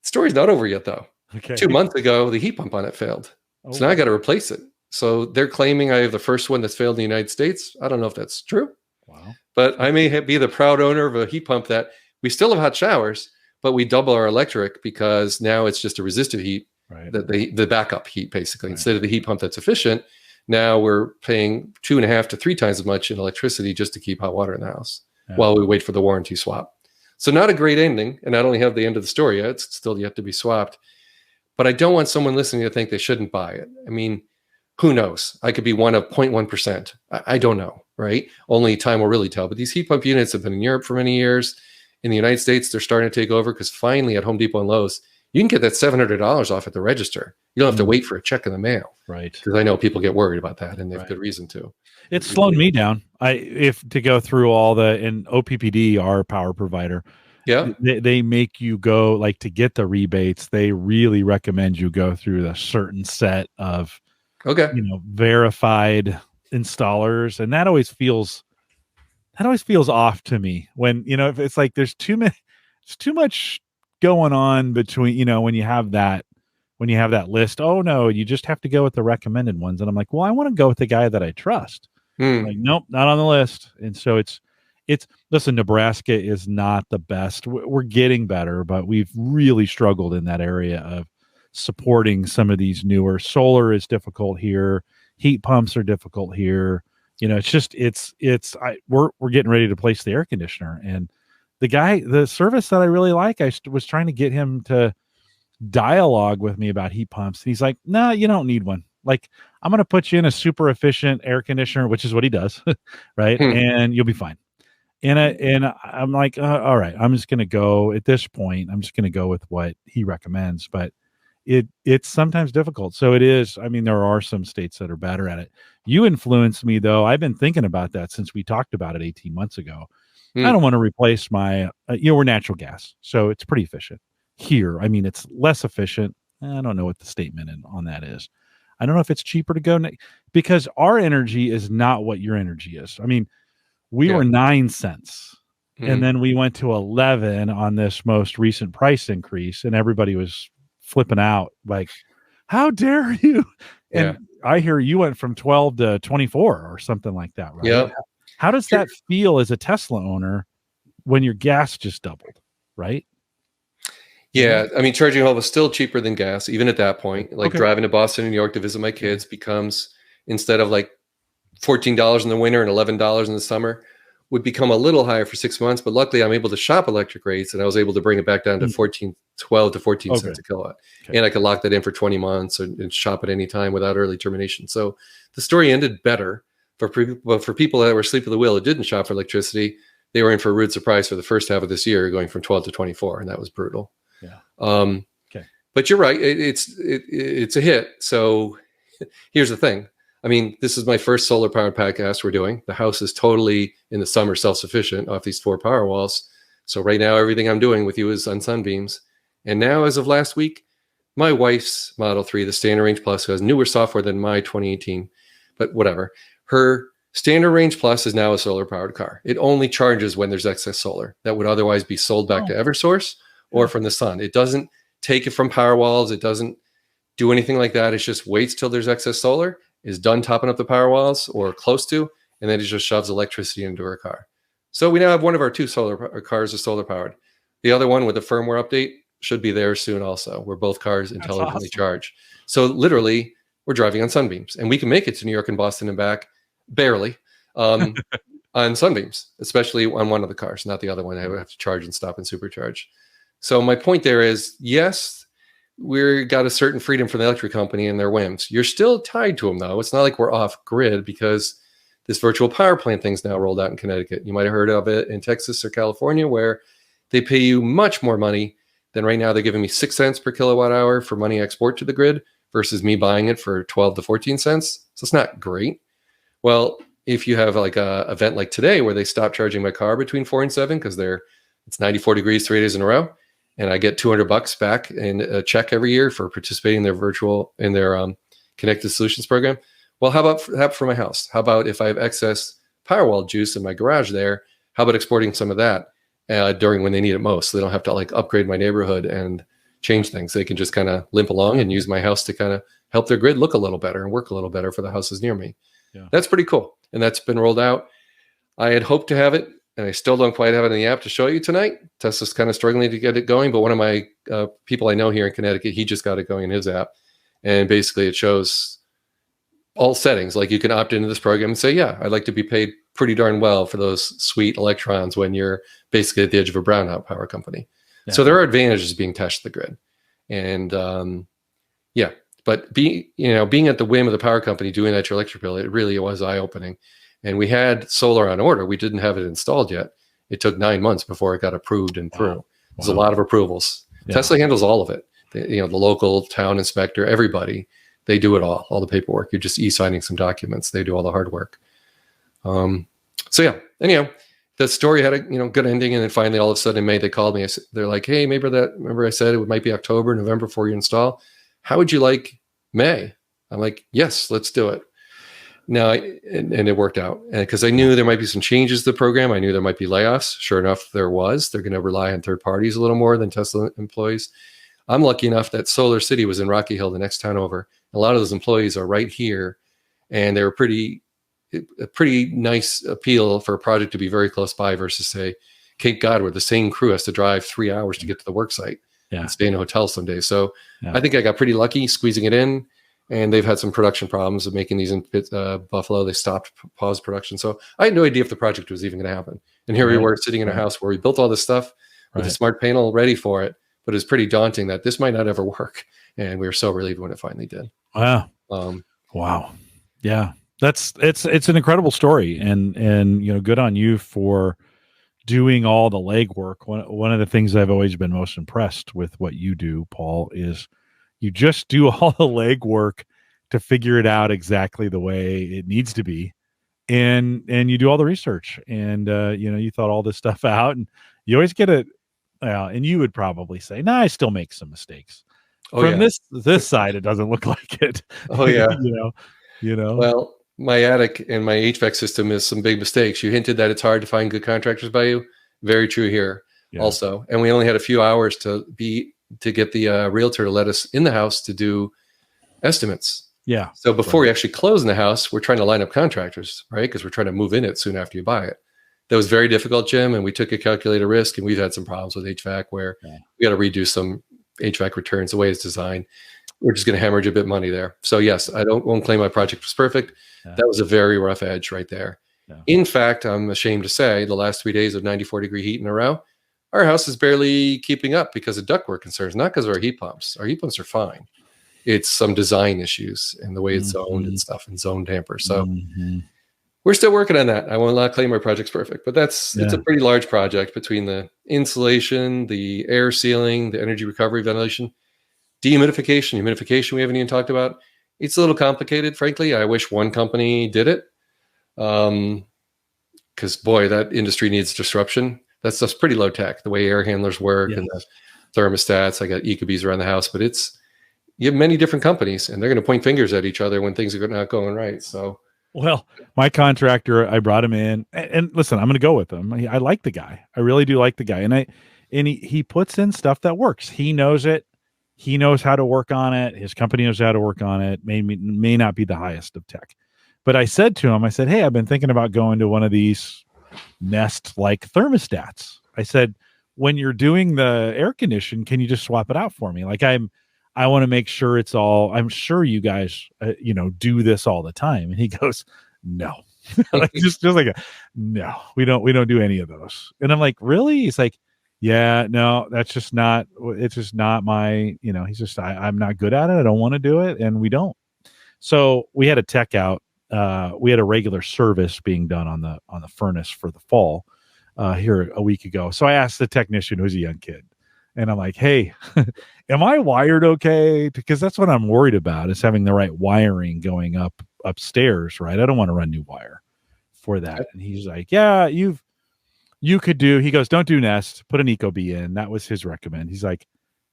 story's not over yet, though. Okay. 2 months ago, the heat pump on it failed. Oh. So now I got to replace it. So they're claiming I have the first one that's failed in the United States. I don't know if that's true. Wow. But I may be the proud owner of a heat pump that we still have hot showers, but we double our electric because now it's just a resistive heat, right? The backup heat, basically. Right. Instead of the heat pump that's efficient, now we're paying 2.5 to 3 times as much in electricity just to keep hot water in the house while we wait for the warranty swap. So not a great ending, and I don't have the end of the story yet. It's still yet to be swapped. But I don't want someone listening to think they shouldn't buy it. I mean, who knows? I could be one of 0.1%. I don't know, right? Only time will really tell. But these heat pump units have been in Europe for many years. In the United States, they're starting to take over because finally at Home Depot and Lowe's, you can get that $700 off at the register. You don't have to wait for a check in the mail. Right. Because I know people get worried about that, and they have good reason to. It's slowed me down. If to go through all and OPPD, our power provider, they make you go, like, to get the rebates. They really recommend you go through a certain set of verified installers, and that always feels off to me when if it's like there's too much going on between when you have that list. Oh no, you just have to go with the recommended ones, and I'm like, well, I want to go with the guy that I trust. Like, nope, not on the list. And so it's listen, Nebraska is not the best. We're getting better, but we've really struggled in that area of supporting some of these newer. Solar is difficult here. Heat pumps are difficult here. It's just we're getting ready to place the air conditioner, and the service that I really like, I was trying to get him to dialogue with me about heat pumps, and he's like, no, you don't need one. Like, I'm going to put you in a super efficient air conditioner, which is what he does, right? And you'll be fine. And I'm like, all right, I'm just going to go at this point. I'm just going to go with what he recommends, but it's sometimes difficult. So it is. I mean, there are some states that are better at it. You influenced me, though. I've been thinking about that since we talked about it 18 months ago. I don't want to replace my, we're natural gas, so it's pretty efficient here. I mean, it's less efficient. I don't know what the statement on that is. I don't know if it's cheaper to go because our energy is not what your energy is. I mean, we were 9 cents and then we went to 11 on this most recent price increase, and everybody was flipping out like, how dare you? And I hear you went from 12 to 24 or something like that, right? Yeah. How does that feel as a Tesla owner when your gas just doubled, right? Yeah, I mean, charging home was still cheaper than gas, even at that point. Like driving to Boston and New York to visit my kids becomes, instead of like $14 in the winter and $11 in the summer, would become a little higher for 6 months. But luckily, I'm able to shop electric rates, and I was able to bring it back down to 12 to 14 cents a kilowatt. And I could lock that in for 20 months and shop at any time without early termination. So the story ended better. For people that were asleep at the wheel that didn't shop for electricity, they were in for a rude surprise for the first half of this year, going from 12 to 24, and that was brutal. Yeah. But you're right. It's a hit. So here's the thing. I mean, this is my first solar powered podcast we're doing. The house is totally in the summer self-sufficient off these 4 power walls. So right now, everything I'm doing with you is on sunbeams. And now, as of last week, my wife's Model 3, the Standard Range Plus, who has newer software than my 2018, but whatever. Her Standard Range Plus is now a solar powered car. It only charges when there's excess solar that would otherwise be sold back to Eversource or from the sun. It doesn't take it from power walls. It doesn't do anything like that. It just waits till there's excess solar, is done topping up the power walls or close to, and then it just shoves electricity into her car. So we now have one of our 2 solar cars is solar powered. The other one with the firmware update should be there soon also, where both cars intelligently charge. So literally, we're driving on sunbeams, and we can make it to New York and Boston and back barely on sunbeams, especially on one of the cars, not the other one. I would have to charge and stop and supercharge. So my point there is, yes, we've got a certain freedom from the electric company and their whims. You're still tied to them, though. It's not like we're off grid because this virtual power plant thing's now rolled out in Connecticut. You might have heard of it in Texas or California, where they pay you much more money than right now. They're giving me 6 cents per kilowatt hour for money export to the grid versus me buying it for 12 to 14 cents. So it's not great. Well, if you have like a event like today where they stop charging my car between 4 and 7 because it's 94 degrees 3 days in a row, and I get $200 back in a check every year for participating in their Connected Solutions program. Well, how about for my house? How about if I have excess Powerwall juice in my garage there? How about exporting some of that during when they need it most, so they don't have to like upgrade my neighborhood and change things. They can just kind of limp along and use my house to kind of help their grid look a little better and work a little better for the houses near me. Yeah. That's pretty cool. And that's been rolled out. I had hoped to have it, and I still don't quite have it in the app to show you tonight. Tesla's kind of struggling to get it going, but one of my people I know here in Connecticut, he just got it going in his app. And basically it shows all settings. Like you can opt into this program and say, yeah, I'd like to be paid pretty darn well for those sweet electrons when you're basically at the edge of a brownout power company. Yeah. So there are advantages being attached to the grid. And but being at the whim of the power company doing that to your electric bill, it really was eye-opening. And we had solar on order. We didn't have it installed yet. It took 9 months before it got approved and through. Wow. There's a lot of approvals. Yeah. Tesla handles all of it. the local town inspector, everybody, they do it all the paperwork. You're just e-signing some documents. They do all the hard work. So yeah, anyhow, the story had a good ending, and then finally, all of a sudden in May, they called me. They're like, "Hey, remember I said it might be October, November before you install. How would you like May?" I'm like, "Yes, let's do it." Now, and it worked out, because I knew there might be some changes to the program. I knew there might be layoffs. Sure enough, there was. They're going to rely on third parties a little more than Tesla employees. I'm lucky enough that Solar City was in Rocky Hill, the next town over. A lot of those employees are right here, and they were a pretty nice appeal for a project to be very close by versus, say, Cape Cod, where the same crew has to drive 3 hours to get to the work site and stay in a hotel some days. So I think I got pretty lucky squeezing it in, and they've had some production problems of making these in Buffalo. They paused production. So I had no idea if the project was even going to happen. And here we were sitting in a house where we built all this stuff with a smart panel ready for it, but it's pretty daunting that this might not ever work. And we were so relieved when it finally did. Wow. Wow. Yeah. It's an incredible story, and good on you for doing all the legwork. One of the things I've always been most impressed with what you do, Paul, is you just do all the legwork to figure it out exactly the way it needs to be, and you do all the research, and you thought all this stuff out, and you always get it. And you would probably say, "Nah, I still make some mistakes." From this side, it doesn't look like it. Oh yeah, Well, my attic and my HVAC system is some big mistakes. You hinted that it's hard to find good contractors by you. Very true here also. And we only had a few hours to get the realtor to let us in the house to do estimates. Yeah. So before we actually close in the house, we're trying to line up contractors, right? Because we're trying to move in it soon after you buy it. That was very difficult, Jim. And we took a calculated risk, and we've had some problems with HVAC where we got to redo some HVAC returns the way it's designed. We're just going to hemorrhage a bit of money there. So yes, I won't claim my project was perfect. That was a very rough edge right there. In fact, I'm ashamed to say the last 3 days of 94-degree heat in a row, our house is barely keeping up because of ductwork concerns, not because of our heat pumps. Our heat pumps are fine. It's some design issues and the way it's zoned and stuff, and zone damper. So we're still working on that. I will not claim our project's perfect, but it's a pretty large project between the insulation, the air sealing, the energy recovery, ventilation, dehumidification, humidification we haven't even talked about. It's a little complicated, frankly. I wish one company did it. Because boy, that industry needs disruption. That stuff's pretty low tech, the way air handlers work and the thermostats. I got Ecobees around the house, but you have many different companies, and they're going to point fingers at each other when things are not going right. So, well, my contractor, I brought him in, and listen, I'm going to go with him. I like the guy. I really do like the guy, and he puts in stuff that works. He knows it. He knows how to work on it. His company knows how to work on it. May not be the highest of tech. But I said to him, hey, I've been thinking about going to one of these Nest-like thermostats. I said, when you're doing the air condition, can you just swap it out for me? Like I want to make sure it's all, I'm sure you guys, do this all the time. And he goes, no, like just like no, we don't do any of those. And I'm like, really? He's like, yeah, no, it's just not my, he's just, I'm not good at it. I don't want to do it. And we don't. So we had a tech out. We had a regular service being done on the furnace for the fall here a week ago. So I asked the technician, who's a young kid, and I'm like, hey, am I wired okay? Because that's what I'm worried about, is having the right wiring going upstairs, right? I don't want to run new wire for that. And he's like, yeah, you could do, he goes, don't do Nest, put an Ecobee in. That was his recommend. He's like,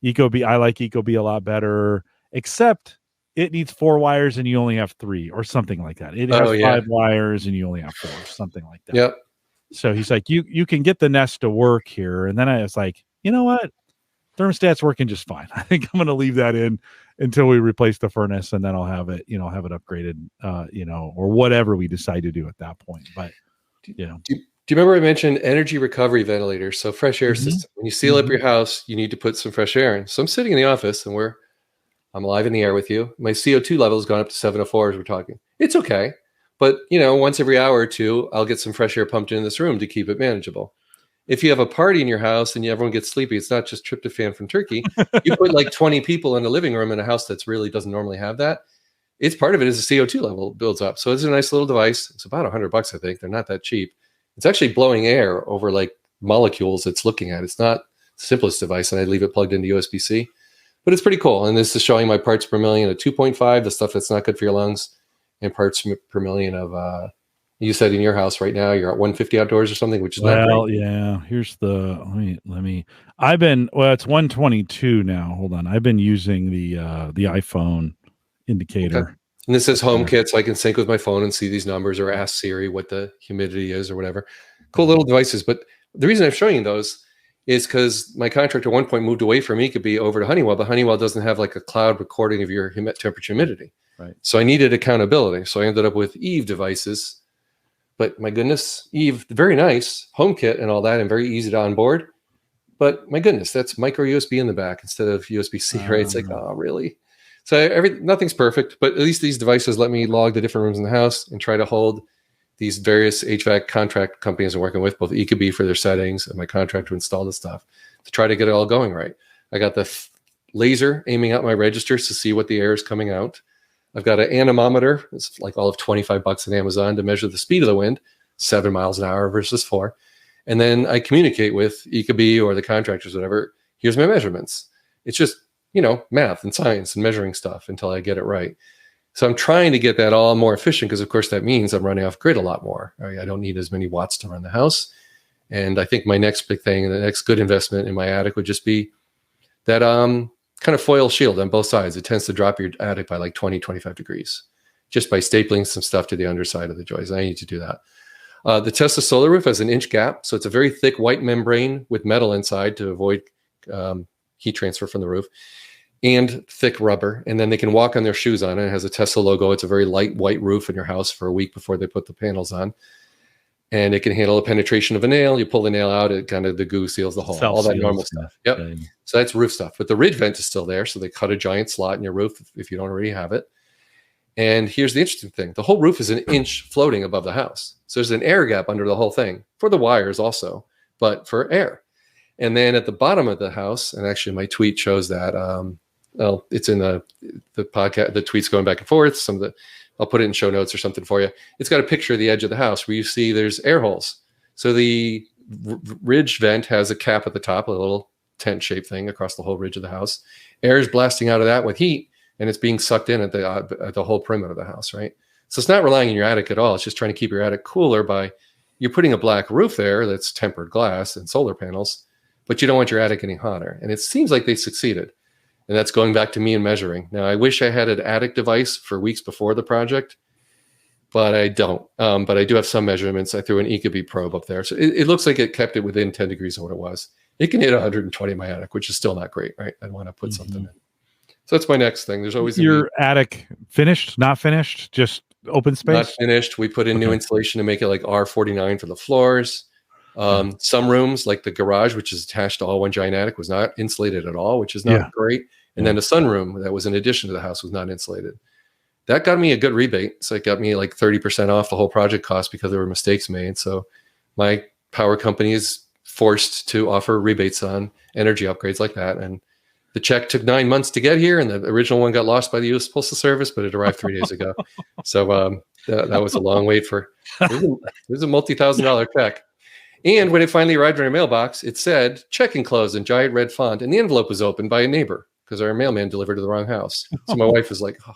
Ecobee, I like Ecobee a lot better, except it needs 4 wires and you only have 3, or something like that. It has 5 wires and you only have 4, something like that. Yep. So he's like, you can get the Nest to work here. And then I was like, you know what? Thermostat's working just fine. I think I'm going to leave that in until we replace the furnace, and then I'll have it, have it upgraded, or whatever we decide to do at that point. But, Do you remember I mentioned energy recovery ventilators? So fresh air system. When you seal up your house, you need to put some fresh air in. So I'm sitting in the office and I'm alive in the air with you. My CO2 level has gone up to 704 as we're talking. It's okay. But, once every hour or two, I'll get some fresh air pumped in this room to keep it manageable. If you have a party in your house and everyone gets sleepy, it's not just tryptophan from turkey. You put like 20 people in a living room in a house that's really doesn't normally have that. It's part of it is the CO2 level builds up. So it's a nice little device. It's about $100, I think. They're not that cheap. It's actually blowing air over like molecules it's looking at. It's not the simplest device, and I leave it plugged into USB-C. but it's pretty cool. And this is showing my parts per million at 2.5, the stuff that's not good for your lungs, and parts per million of, you said in your house right now, you're at 150 outdoors or something, which is not great. Yeah, here's the, it's 122 now. Hold on. I've been using the iPhone indicator. Okay. And this says HomeKit, so I can sync with my phone and see these numbers, or ask Siri what the humidity is or whatever. Cool little devices. But the reason I'm showing you those is because my contractor at one point moved away from Ecobee over to Honeywell, but Honeywell doesn't have like a cloud recording of your temperature humidity. Right. So I needed accountability. So I ended up with Eve devices. But my goodness, Eve, very nice, HomeKit and all that, and very easy to onboard. But my goodness, that's micro USB in the back instead of USB-C, right? It's like, oh, really? So nothing's perfect, but at least these devices let me log the different rooms in the house and try to hold these various HVAC contract companies I'm working with, both Ecobee for their settings and my contractor to install the stuff, to try to get it all going right. I got the laser aiming at my registers to see what the air is coming out. I've got an anemometer. It's like all of $25 on Amazon to measure the speed of the wind, 7 miles an hour versus 4. And then I communicate with Ecobee or the contractors, whatever. Here's my measurements. It's just, math and science and measuring stuff until I get it right. So I'm trying to get that all more efficient, because of course that means I'm running off grid a lot more. I don't need as many watts to run the house. And I think my next big thing and the next good investment in my attic would just be that kind of foil shield on both sides. It tends to drop your attic by like 20, 25 degrees just by stapling some stuff to the underside of the joists. I need to do that. The Tesla solar roof has an inch gap. So it's a very thick white membrane with metal inside to avoid heat transfer from the roof, and thick rubber. And then they can walk on their shoes on it. It has a Tesla logo. It's a very light white roof in your house for a week before they put the panels on. And it can handle the penetration of a nail. You pull the nail out, the goo seals the hole, all that normal stuff. Yep. Okay. So that's roof stuff. But the ridge vent is still there. So they cut a giant slot in your roof if you don't already have it. And here's the interesting thing. The whole roof is an inch floating above the house. So there's an air gap under the whole thing for the wires also, but for air. And then at the bottom of the house, and actually my tweet shows that, it's in the podcast, the tweets going back and forth. I'll put it in show notes or something for you. It's got a picture of the edge of the house where you see there's air holes. So the ridge vent has a cap at the top, a little tent-shaped thing across the whole ridge of the house. Air is blasting out of that with heat, and it's being sucked in at the whole perimeter of the house, right? So it's not relying on your attic at all. It's just trying to keep your attic cooler by you're putting a black roof there that's tempered glass and solar panels, but you don't want your attic getting hotter. And it seems like they succeeded. And that's going back to me and measuring. Now, I wish I had an attic device for weeks before the project, but I don't. But I do have some measurements. I threw an Ecobee probe up there. So it looks like it kept it within 10 degrees of what it was. It can hit 120 in my attic, which is still not great, right? I want to put something in. So that's my next thing. There's always your attic finished, not finished, just open space? Not finished. We put in new insulation to make it like R49 for the floors. Some rooms, like the garage, which is attached to all one giant attic, was not insulated at all, which is not great. And then the sunroom that was in addition to the house was not insulated. That got me a good rebate. So it got me like 30% off the whole project cost because there were mistakes made. So my power company is forced to offer rebates on energy upgrades like that. And the check took 9 months to get here, and the original one got lost by the U.S. Postal Service, but it arrived 3 days ago. So that was a long wait for. It was a multi-$1,000 check. And when it finally arrived in our mailbox, it said check enclosed in giant red font, and the envelope was opened by a neighbor because our mailman delivered to the wrong house. So my wife was like, oh.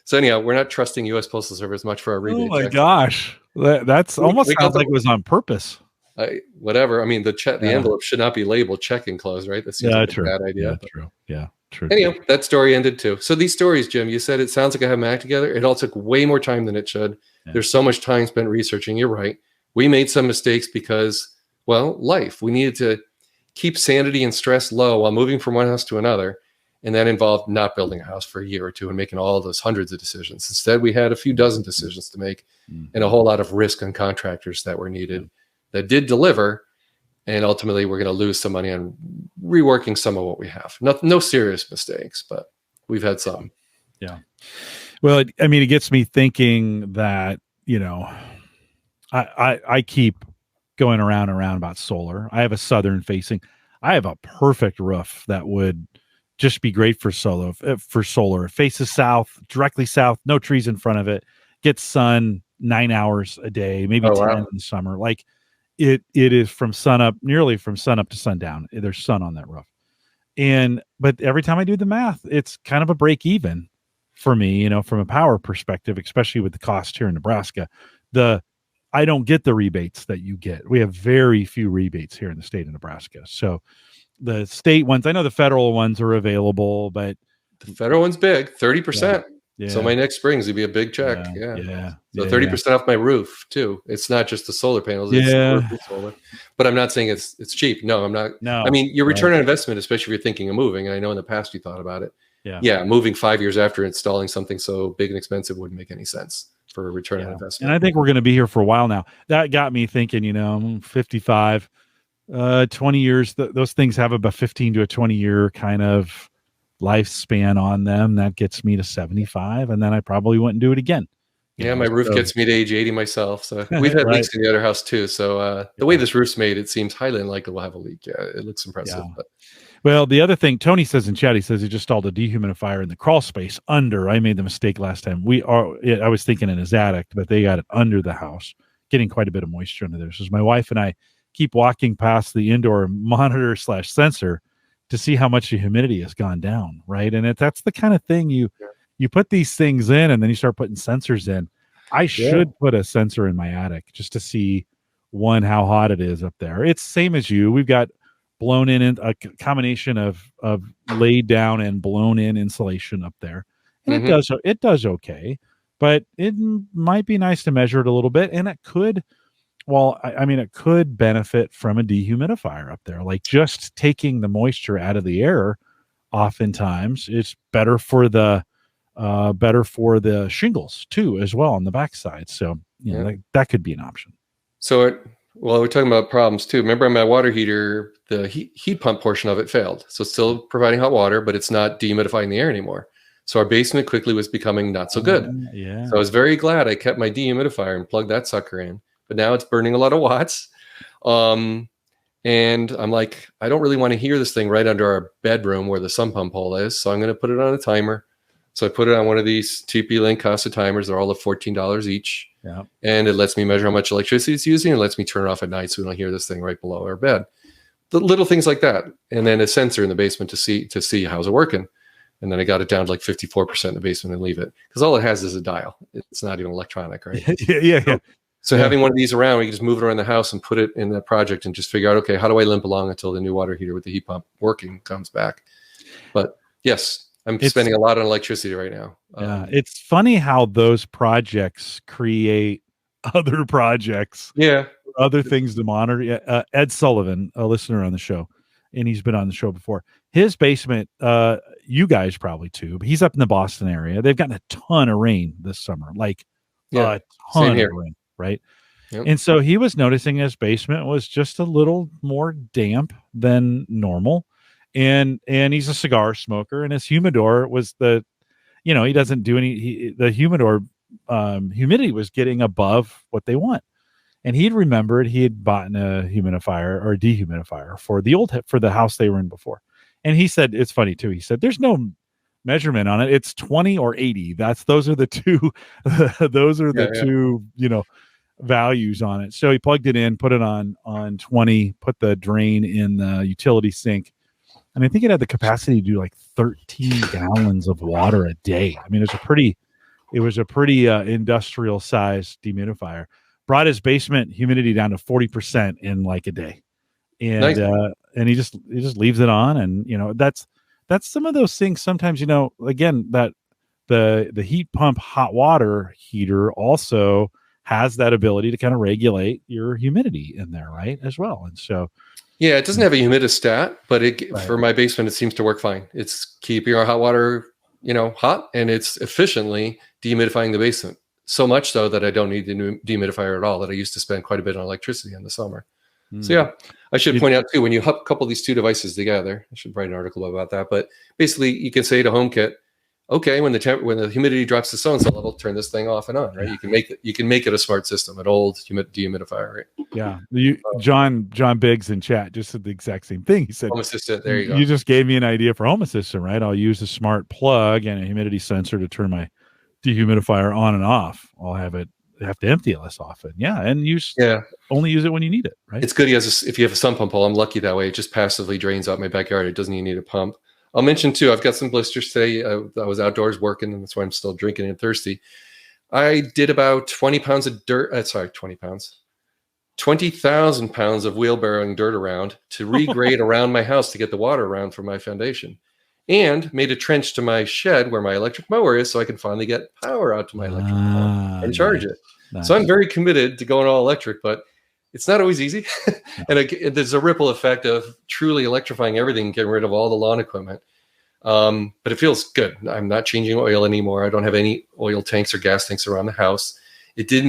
So anyhow, we're not trusting U.S. Postal Service much for our rebate. Oh my gosh, that's almost sounds like it was on purpose. Whatever. I mean, the envelope should not be labeled check enclosed, right? That seems like a bad idea. True. Anyhow, that story ended too. So these stories, Jim, you said it sounds like I have my act together. It all took way more time than it should. Yeah. There's so much time spent researching. You're right. We made some mistakes because, well, life. We needed to keep sanity and stress low while moving from one house to another. And that involved not building a house for a year or two and making all those hundreds of decisions. Instead, we had a few dozen decisions to make and a whole lot of risk on contractors that were needed that did deliver. And ultimately, we're going to lose some money on reworking some of what we have. No serious mistakes, but we've had some. Yeah. Well, it gets me thinking that, I keep going around and around about solar. I have a southern facing. I have a perfect roof that would just be great for solar. It faces south, directly south, no trees in front of it, gets sun 9 hours a day, maybe 10 in the summer. Like it is nearly from sun up to sundown. There's sun on that roof. but every time I do the math, it's kind of a break even for me, from a power perspective, especially with the cost here in Nebraska. I don't get the rebates that you get. We have very few rebates here in the state of Nebraska. So the state ones, I know the federal ones are available, but the federal one's big, 30%. Yeah. So my next spring's gonna be a big check. Yeah. So 30% off my roof too. It's not just the solar panels. It's the roof and solar. But I'm not saying it's cheap. No, I'm not. No. I mean, your return on investment, especially if you're thinking of moving, and I know in the past you thought about it. Yeah. Moving 5 years after installing something so big and expensive wouldn't make any sense for a return on investment. And I think we're going to be here for a while now. That got me thinking, I'm 55, 20 years. Those things have about 15 to a 20 year kind of lifespan on them. That gets me to 75, and then I probably wouldn't do it again. My roof gets me to age 80 myself. So we've had leaks in the other house too. So the way this roof's made, it seems highly unlikely we'll have a leak. Yeah, it looks impressive. But. Well, the other thing Tony says in chat, he says he just installed a dehumidifier in the crawl space under. I made the mistake last time. I was thinking in his attic, but they got it under the house, getting quite a bit of moisture under there. So my wife and I keep walking past the indoor monitor / sensor to see how much the humidity has gone down, right? And that's the kind of thing you put these things in, and then you start putting sensors in. I should put a sensor in my attic just to see how hot it is up there. It's same as you. We've got blown in a combination of laid down and blown in insulation up there, and it does okay. But it might be nice to measure it a little bit, and it could. Well, it could benefit from a dehumidifier up there, like just taking the moisture out of the air. Oftentimes, it's better for the shingles too, as well on the backside. So that could be an option. So, we're talking about problems too. Remember, on my water heater, the heat pump portion of it failed. So, it's still providing hot water, but it's not dehumidifying the air anymore. So, our basement quickly was becoming not so good. So, I was very glad I kept my dehumidifier and plugged that sucker in. But now it's burning a lot of watts. And I'm like, I don't really want to hear this thing right under our bedroom where the sump pump hole is. So I'm going to put it on a timer. So I put it on one of these TP-Link Casa timers. They're all at $14 each. Yeah. And it lets me measure how much electricity it's using and lets me turn it off at night so we don't hear this thing right below our bed. The little things like that. And then a sensor in the basement to see how's it working. And then I got it down to like 54% in the basement and leave it. Because all it has is a dial. It's not even electronic, right? Yeah. So having one of these around, we can just move it around the house and put it in that project and just figure out, okay, how do I limp along until the new water heater with the heat pump working comes back? But yes, I'm spending a lot on electricity right now. It's funny how those projects create other projects. Yeah. Other things to monitor. Ed Sullivan, a listener on the show, and he's been on the show before. His basement, you guys probably too, but he's up in the Boston area. They've gotten a ton of rain this summer, like a ton of rain. Right. Yep. And so he was noticing his basement was just a little more damp than normal. And he's a cigar smoker, and his humidor was he doesn't do the humidor humidity was getting above what they want. And he'd remembered he had bought a humidifier or a dehumidifier for the house they were in before. And he said, it's funny too. He said, there's no measurement on it. It's 20 or 80. Those are the two, two, values on it. So he plugged it in, put it on 20, put the drain in the utility sink. And I think it had the capacity to do like 13 gallons of water a day. I mean, it was a pretty industrial sized dehumidifier. Brought his basement humidity down to 40% in like a day. And, nice. And he just leaves it on. And, that's some of those things. Sometimes, again, that the heat pump hot water heater also has that ability to kind of regulate your humidity in there, right, as well. And so, yeah, it doesn't have a humidistat, but for my basement, it seems to work fine. It's keeping our hot water, hot, and it's efficiently dehumidifying the basement. So much so that I don't need the new dehumidifier at all. That I used to spend quite a bit on electricity in the summer. So yeah, I should point out too, when you couple these two devices together, I should write an article about that. But basically, you can say to HomeKit, okay, when the humidity drops to so and so level, turn this thing off and on, right? You can make it a smart system, an old dehumidifier, right? Yeah. John Biggs in chat just said the exact same thing. He said, Home Assistant, there you go. You just gave me an idea for Home Assistant, right? I'll use a smart plug and a humidity sensor to turn my dehumidifier on and off. I'll have to empty it less often. Yeah. And only use it when you need it, right? It's good if you have a sump pump hole. I'm lucky that way. It just passively drains out my backyard. It doesn't even need a pump. I'll mention too, I've got some blisters today. I was outdoors working, and that's why I'm still drinking and thirsty. I did about 20 pounds of dirt. 20 pounds. 20,000 pounds of wheelbarrowing dirt around to regrade around my house to get the water around for my foundation, and made a trench to my shed where my electric mower is so I can finally get power out to my electric mower and charge it. Nice. So I'm very committed to going all electric, but it's not always easy. And there's a ripple effect of truly electrifying everything, getting rid of all the lawn equipment. But it feels good. I'm not changing oil anymore. I don't have any oil tanks or gas tanks around the house. It did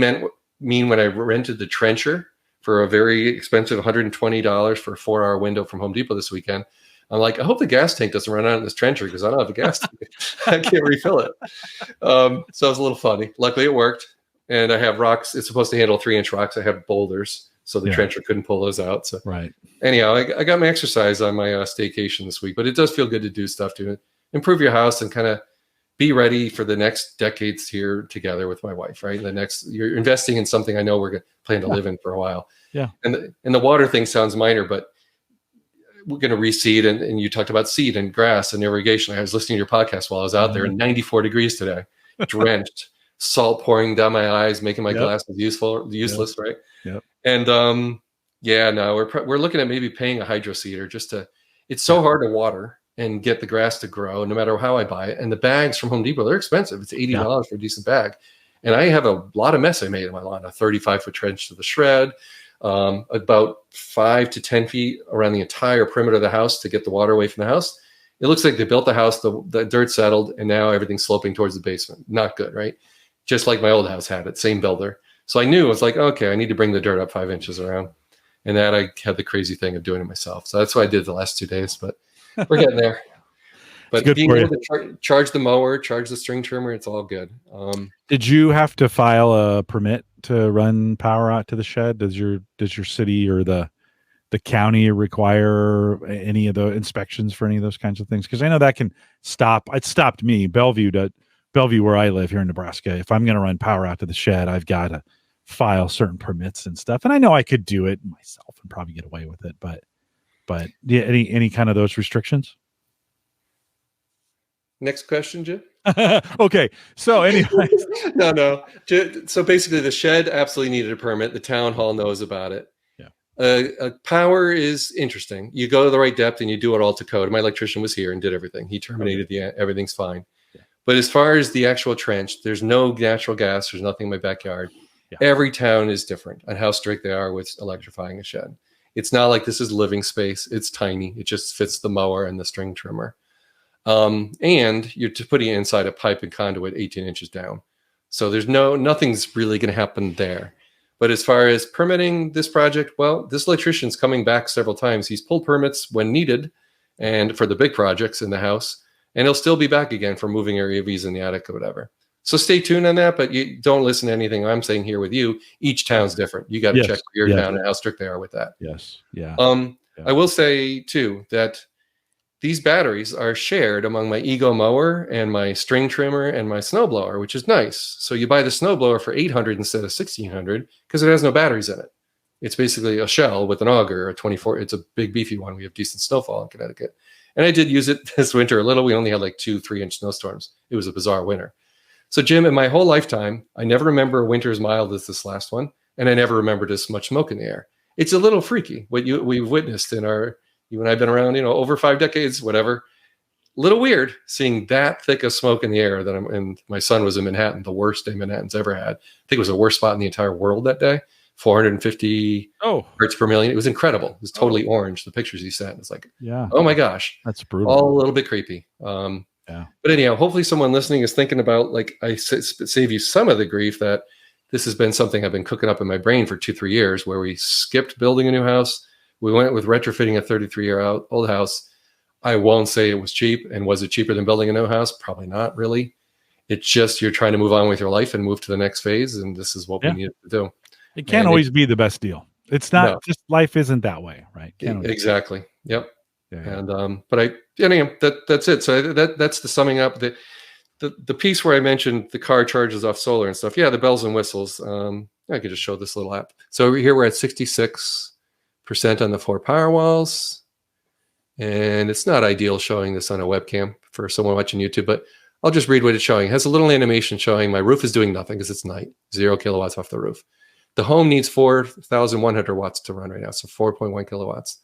mean when I rented the trencher for a very expensive $120 for a 4-hour window from Home Depot this weekend, I'm like, I hope the gas tank doesn't run out in this trencher because I don't have a gas tank. I can't refill it. So it was a little funny. Luckily it worked. And I have rocks. It's supposed to handle 3-inch rocks. I have boulders, so the trencher couldn't pull those out. So anyhow, I got my exercise on my staycation this week, but it does feel good to do stuff to improve your house and kind of be ready for the next decades here together with my wife, right? You're investing in something I know we're going to plan to live in for a while. Yeah. And the water thing sounds minor, but we're going to reseed. And you talked about seed and grass and irrigation. I was listening to your podcast while I was out there, and 94 degrees today, drenched, salt pouring down my eyes, making my glasses useless, right? Yep. And we're looking at maybe paying a hydro seeder it's so hard to water and get the grass to grow no matter how I buy it. And the bags from Home Depot, they're expensive. It's $80 for a decent bag. And I have a lot of mess I made in my lawn, a 35-foot trench to the shred, about 5 to 10 feet around the entire perimeter of the house to get the water away from the house. It looks like they built the house, the dirt settled, and now everything's sloping towards the basement. Not good, right? Just like my old house had it, same builder. So I knew, I was like, okay, I need to bring the dirt up 5 inches around. And that I had the crazy thing of doing it myself. So that's what I did the last 2 days, but we're getting there. But being able to charge the mower, charge the string trimmer, it's all good. Did you have to file a permit to run power out to the shed? Does your city or the county require any of the inspections for any of those kinds of things? Because I know that can stop. It stopped me, Bellevue, where I live here in Nebraska. If I'm going to run power out to the shed, I've got to file certain permits and stuff. And I know I could do it myself and probably get away with it, but yeah, any kind of those restrictions? Next question, Jim. Okay. So anyway, no. So basically the shed absolutely needed a permit. The town hall knows about it. Yeah. Power is interesting. You go to the right depth and you do it all to code. My electrician was here and did everything. He terminated everything's fine. Yeah. But as far as the actual trench, there's no natural gas. There's nothing in my backyard. Yeah. Every town is different on how strict they are with electrifying a shed. It's not like this is living space. It's tiny. It just fits the mower and the string trimmer. And you're putting it inside a pipe and conduit 18 inches down. So there's nothing's really going to happen there. But as far as permitting this project, well, this electrician's coming back several times. He's pulled permits when needed and for the big projects in the house, and he'll still be back again for moving AVs in the attic or whatever. So stay tuned on that, but you don't listen to anything I'm saying here with you. Each town's different. You got to check your town and how strict they are with that. Yes. Yeah. I will say too that these batteries are shared among my Ego mower and my string trimmer and my snowblower, which is nice. So you buy the snowblower for $800 instead of $1,600 because it has no batteries in it. It's basically a shell with an auger, a 24. It's a big beefy one. We have decent snowfall in Connecticut, and I did use it this winter a little. We only had like 2-3-inch snowstorms. It was a bizarre winter. So Jim, in my whole lifetime, I never remember a winter as mild as this last one, and I never remembered as much smoke in the air. It's a little freaky what we've witnessed in you and I've been around, over 5 decades, whatever. A little weird seeing that thick of smoke in the air and my son was in Manhattan, the worst day Manhattan's ever had. I think it was the worst spot in the entire world that day. 450 parts per million. It was incredible. It was totally orange. The pictures he sent, it's like, oh my gosh, that's brutal. All a little bit creepy. Yeah. But anyhow, hopefully someone listening is thinking about, like, I save you some of the grief that this has been something I've been cooking up in my brain for 2-3 years, where we skipped building a new house. We went with retrofitting a 33-year-old house. I won't say it was cheap. And was it cheaper than building a new house? Probably not really. It's just you're trying to move on with your life and move to the next phase. And this is what we needed to do. It can't always be the best deal. It's not just life isn't that way, right? Exactly. Yep. Yeah. And that's it. So that's the summing up. The piece where I mentioned the car charges off solar and stuff. Yeah, the bells and whistles. I could just show this little app. So over here we're at 66% on the 4 power walls. And it's not ideal showing this on a webcam for someone watching YouTube, but I'll just read what it's showing. It has a little animation showing my roof is doing nothing because it's night, 0 kilowatts off the roof. The home needs 4,100 watts to run right now, so 4.1 kilowatts.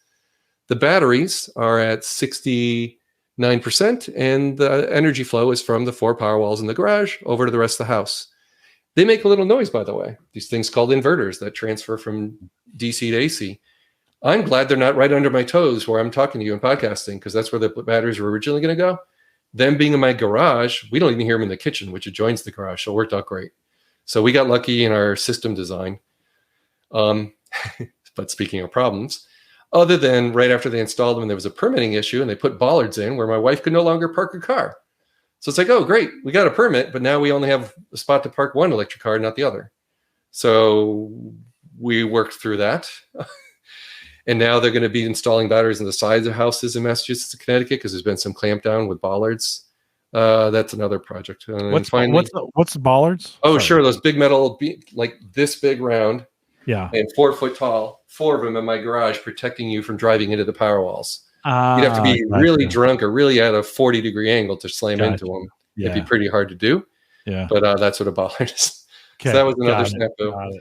The batteries are at 69%, and the energy flow is from the 4 power walls in the garage over to the rest of the house. They make a little noise, by the way. These things called inverters that transfer from DC to AC. I'm glad they're not right under my toes where I'm talking to you and podcasting, because that's where the batteries were originally going to go. Them being in my garage, we don't even hear them in the kitchen, which adjoins the garage, so it worked out great. So we got lucky in our system design. But speaking of problems, other than right after they installed them, there was a permitting issue, and they put bollards in where my wife could no longer park her car. So it's like, oh, great, we got a permit, but now we only have a spot to park one electric car, not the other. So we worked through that. And now they're going to be installing batteries in the sides of houses in Massachusetts and Connecticut because there's been some clampdown with bollards. That's another project. What's the bollards? Oh, sure. Those big metal, like this big round. Yeah. And 4 foot tall, 4 of them in my garage protecting you from driving into the power walls. You'd have to be really drunk or really at a 40-degree angle to slam into them. Yeah. It'd be pretty hard to do. Yeah. But that's what a bollard is. Okay. So that was another snafu.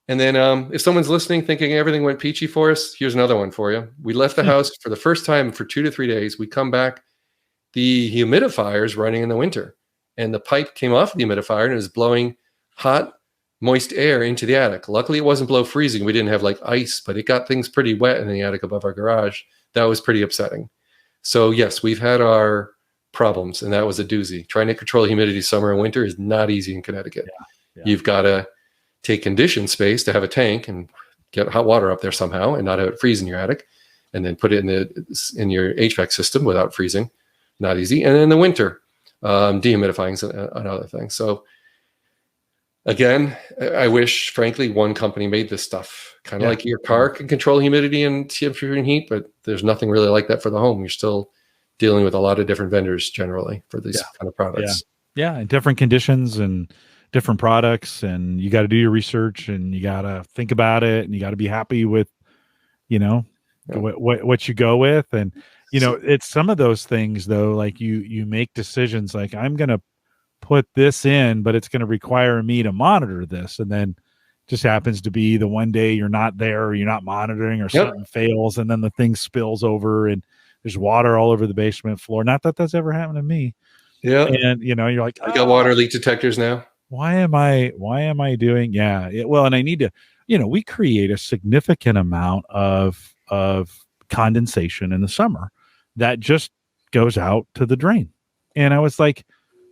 And then if someone's listening thinking everything went peachy for us, here's another one for you. We left the house for the first time for 2 to 3 days. We come back, the humidifier is running in the winter. And the pipe came off the humidifier and it was blowing hot, moist air into the attic. Luckily, it wasn't below freezing. We didn't have like ice, but it got things pretty wet in the attic above our garage. That was pretty upsetting. So yes, we've had our problems, and that was a doozy. Trying to control humidity summer and winter is not easy in Connecticut. Yeah. You've got to take conditioned space to have a tank and get hot water up there somehow and not have it freeze in your attic, and then put it in your HVAC system without freezing. Not easy. And in the winter, dehumidifying is another thing. So again, I wish, frankly, one company made this stuff. Kind of like your car can control humidity and temperature and heat, but there's nothing really like that for the home. You're still dealing with a lot of different vendors generally for these kind of products. Yeah, and different conditions and different products, and you got to do your research, and you got to think about it, and you got to be happy with, what you go with. And, it's some of those things though, like you make decisions like, I'm going to put this in, but it's going to require me to monitor this. And then just happens to be the one day you're not there, or you're not monitoring, or something fails, and then the thing spills over and there's water all over the basement floor. Not that that's ever happened to me. Yeah. And you're like, I got water leak detectors now. Why am I doing? Yeah. Well, and I need to, we create a significant amount of condensation in the summer that just goes out to the drain. And I was like,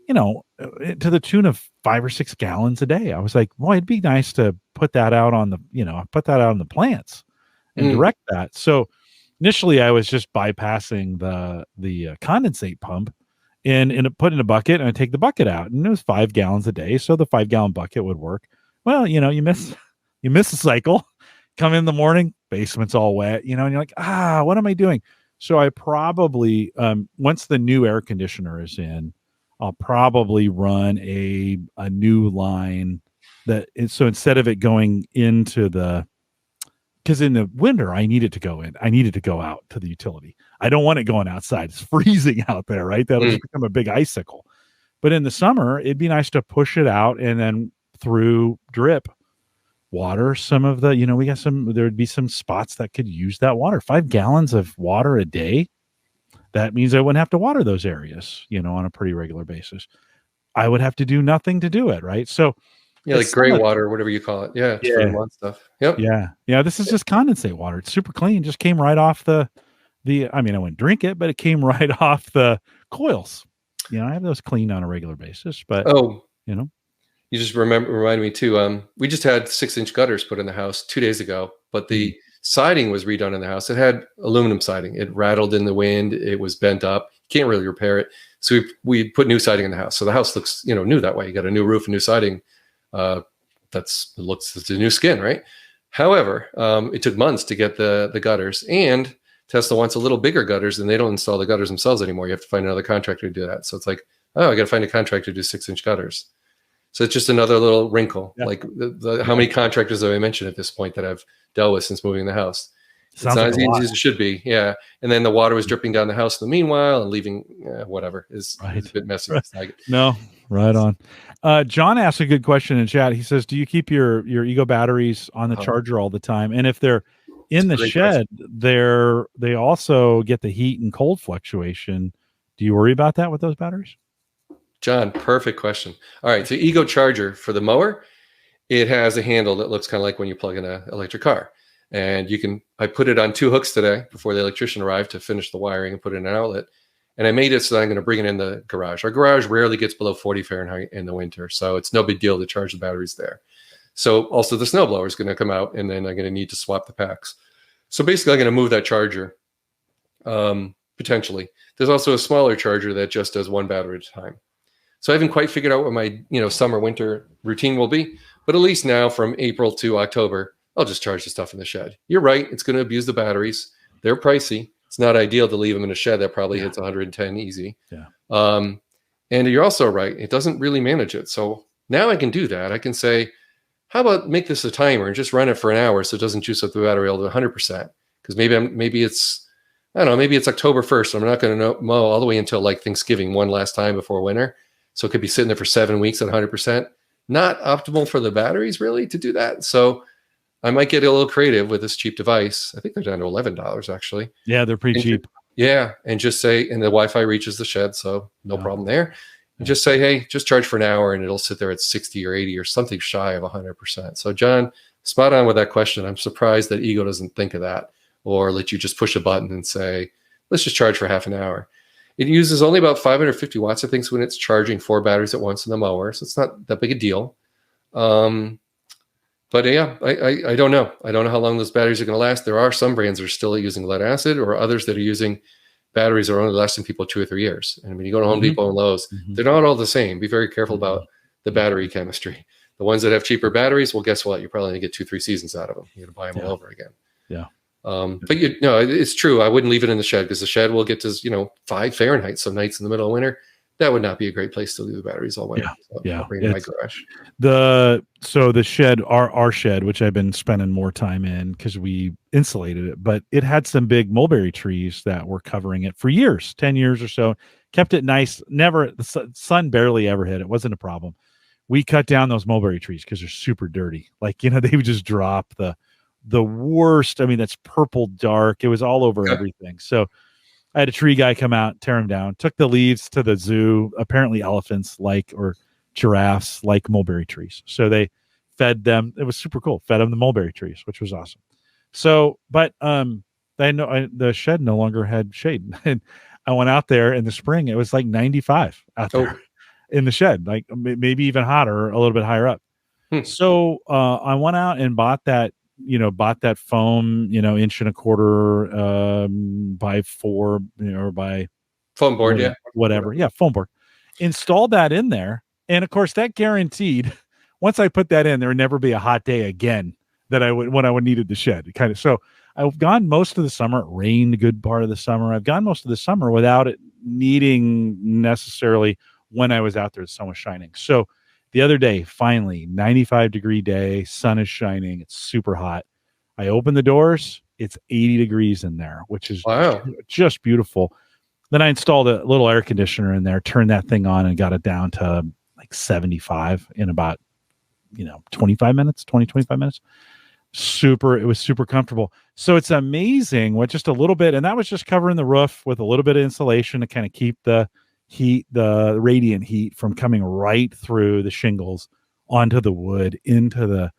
to the tune of 5 or 6 gallons a day. I was like, well, it'd be nice to put that out on the plants and direct that. So initially I was just bypassing the condensate pump and put in a bucket, and I take the bucket out, and it was 5 gallons a day. So the 5 gallon bucket would work. Well, you miss a cycle, come in the morning, basement's all wet, and you're like, what am I doing? So I probably, once the new air conditioner is in, I'll probably run a new line so instead of it going into because in the winter, I need it to go in. I need it to go out to the utility. I don't want it going outside. It's freezing out there, right? That'll just become a big icicle. But in the summer, it'd be nice to push it out and then through drip water some of the, there would be some spots that could use that water. 5 gallons of water a day. That means I wouldn't have to water those areas, on a pretty regular basis. I would have to do nothing to do it, right? So like gray water, whatever you call it. Yeah. Stuff. Yep. Yeah. This is just condensate water. It's super clean. Just came right off I wouldn't drink it, but it came right off the coils. I have those cleaned on a regular basis, but you just reminded me too. We just had 6-inch gutters put in the house 2 days ago, but the siding was redone in the house. It had aluminum siding. It rattled in the wind. It was bent up. You can't really repair it. So we put new siding in the house. So the house looks, new that way. You got a new roof and new siding. It's a new skin, right? However, it took months to get the gutters, and Tesla wants a little bigger gutters, and they don't install the gutters themselves anymore. You have to find another contractor to do that. So it's like, I got to find a contractor to do 6-inch gutters. So it's just another little wrinkle. Yeah. Like how many contractors have I mentioned at this point that I've dealt with since moving the house? It's Sounds not like as a lot. easy as it should be. Yeah. And then the water was dripping down the house in the meanwhile and leaving whatever is a Right. bit messy. Right. Like, No, right on. John asked a good question in chat. He says, do you keep your Ego batteries on the charger all the time? And if they're in the great question. shed, they also get the heat and cold fluctuation. Do you worry about that with those batteries? John, perfect question. All right. So Ego charger for the mower, it has a handle that looks kind of like when you plug in an electric car. And I put it on 2 hooks today before the electrician arrived to finish the wiring and put it in an outlet. And I made it so that I'm going to bring it in the garage. Our garage rarely gets below 40 Fahrenheit in the winter. So it's no big deal to charge the batteries there. So also the snowblower is going to come out and then I'm going to need to swap the packs. So basically I'm going to move that charger potentially. There's also a smaller charger that just does 1 battery at a time. So I haven't quite figured out what my summer winter routine will be, but at least now from April to October, I'll just charge the stuff in the shed. You're right; it's going to abuse the batteries. They're pricey. It's not ideal to leave them in a shed that probably hits 110 easy. Yeah. And you're also right; it doesn't really manage it. So now I can do that. I can say, how about make this a timer and just run it for an hour so it doesn't juice up the battery all to 100%? Because maybe it's October 1st. I'm not going to mow all the way until like Thanksgiving one last time before winter. So it could be sitting there for 7 weeks at 100%. Not optimal for the batteries, really, to do that. So I might get a little creative with this cheap device. I think they're down to $11, actually. Yeah, they're pretty cheap. Yeah, and just say, and the Wi-Fi reaches the shed, so no problem there. And just say, hey, just charge for an hour, and it'll sit there at 60 or 80 or something shy of 100%. So, John, spot on with that question. I'm surprised that Ego doesn't think of that or let you just push a button and say, let's just charge for half an hour. It uses only about 550 watts, I think, when it's charging 4 batteries at once in the mower. So it's not that big a deal. But yeah, I don't know. I don't know how long those batteries are going to last. There are some brands that are still using lead acid or others that are using batteries that are only lasting people 2 or 3 years. And when you go to Home Depot and Lowe's, they're not all the same. Be very careful about the battery chemistry. The ones that have cheaper batteries, well, guess what? You're probably going to get 2-3 seasons out of them. You're going to buy them all over again. Yeah. But it's true. I wouldn't leave it in the shed because the shed will get to 5 Fahrenheit some nights in the middle of winter. That would not be a great place to leave the batteries all winter. Yeah. I'll bring it in my garage. The shed, our shed, which I've been spending more time in because we insulated it, but it had some big mulberry trees that were covering it for years, 10 years or so. Kept it nice. The sun barely ever hit. It wasn't a problem. We cut down those mulberry trees because they're super dirty. They would just drop the worst. I mean, that's purple dark. It was all over everything. So I had a tree guy come out, tear them down, took the leaves to the zoo. Apparently elephants or giraffes like mulberry trees. So they fed them. It was super cool. Fed them the mulberry trees, which was awesome. So, but the shed no longer had shade. And I went out there in the spring. It was like 95 out there in the shed, like maybe even hotter, a little bit higher up. So I went out and bought that foam, 1.25 by 4, or by foam board, whatever. Yeah, foam board. Installed that in there. And of course that guaranteed once I put that in, there would never be a hot day again when I would needed the shed. So I've gone most of the summer. It rained a good part of the summer. I've gone most of the summer without it needing necessarily when I was out there, the sun was shining. So the other day, finally, 95-degree day, sun is shining. It's super hot. I open the doors. It's 80 degrees in there, which is just beautiful. Then I installed a little air conditioner in there, turned that thing on, and got it down to like 75 in about 25 minutes. It was super comfortable. So it's amazing what just a little bit, and that was just covering the roof with a little bit of insulation to kind of keep the radiant heat from coming right through the shingles onto the wood into the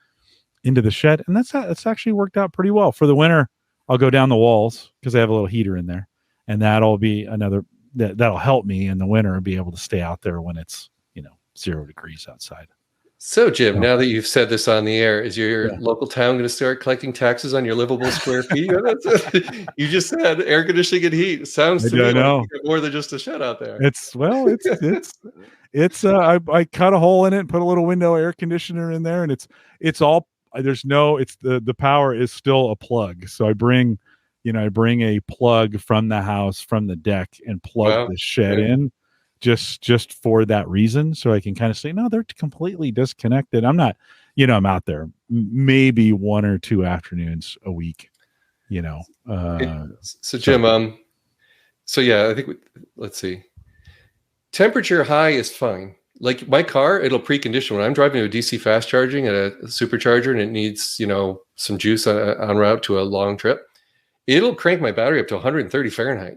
shed. And that's actually worked out pretty well. For the winter, I'll go down the walls because I have a little heater in there, and that'll be that'll help me in the winter be able to stay out there when it's 0 degrees outside. So, Jim, now that you've said this on the air, is your local town going to start collecting taxes on your livable square feet? You just said air conditioning and heat. Sounds to me like more than just a shed out there. I cut a hole in it and put a little window air conditioner in there, and the power is still a plug. So I bring a plug from the house, from the deck, and plug the shed in. Just for that reason, so I can kind of say, no, they're completely disconnected. I'm not, I'm out there maybe 1 or 2 afternoons a week. So Jim, so yeah, I think let's see. Temperature high is fine. Like my car, it'll precondition when I'm driving to a DC fast charging at a supercharger and it needs, some juice on route to a long trip. It'll crank my battery up to 130 Fahrenheit.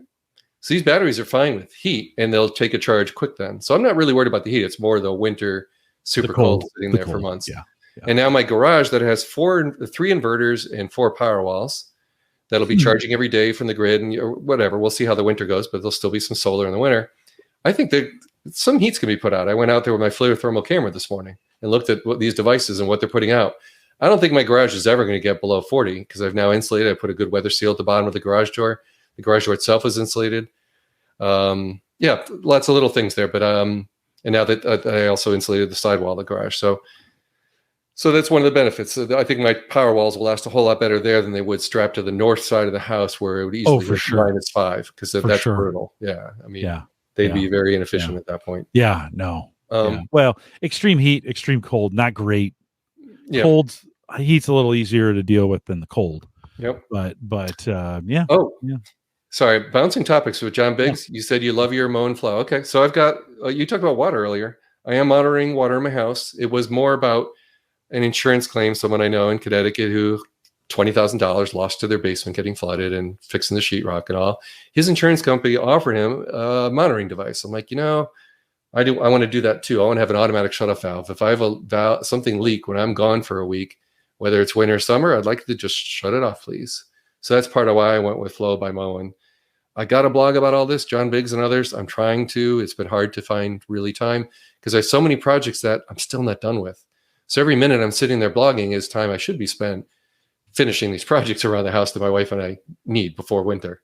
So these batteries are fine with heat and they'll take a charge quick then. So I'm not really worried about the heat. It's more the winter super cold sitting there for months. Yeah. And now my garage that has 3 inverters and 4 power walls that'll be charging every day from the grid and whatever. We'll see how the winter goes, but there'll still be some solar in the winter. I think that some heat's going to be put out. I went out there with my FLIR thermal camera this morning and looked at these devices and what they're putting out. I don't think my garage is ever going to get below 40 because I've now insulated. I put a good weather seal at the bottom of the garage door. The garage door itself is insulated. Lots of little things there. But and now that I also insulated the sidewall of the garage. So that's one of the benefits. I think my power walls will last a whole lot better there than they would strapped to the north side of the house where it would easily hit -5 because that's brutal. Yeah. I mean, they'd be very inefficient at that point. Yeah, no. Well, extreme heat, extreme cold, not great. Yeah. Heat's a little easier to deal with than the cold. Yep. But yeah. Oh, yeah. Sorry, bouncing topics with John Biggs. You said you love your mow and flow. Okay, so I've got. You talked about water earlier. I am monitoring water in my house. It was more about an insurance claim. Someone I know in Connecticut who $20,000 lost to their basement getting flooded and fixing the sheetrock and all. His insurance company offered him a monitoring device. I'm like, I want to do that too. I want to have an automatic shutoff valve. If I have something leak when I'm gone for a week, whether it's winter or summer, I'd like to just shut it off, please. So that's part of why I went with Flow by Moen. I got a blog about all this, John Biggs and others. I'm trying to. It's been hard to find really time because I have so many projects that I'm still not done with. So every minute I'm sitting there blogging is time I should be spent finishing these projects around the house that my wife and I need before winter.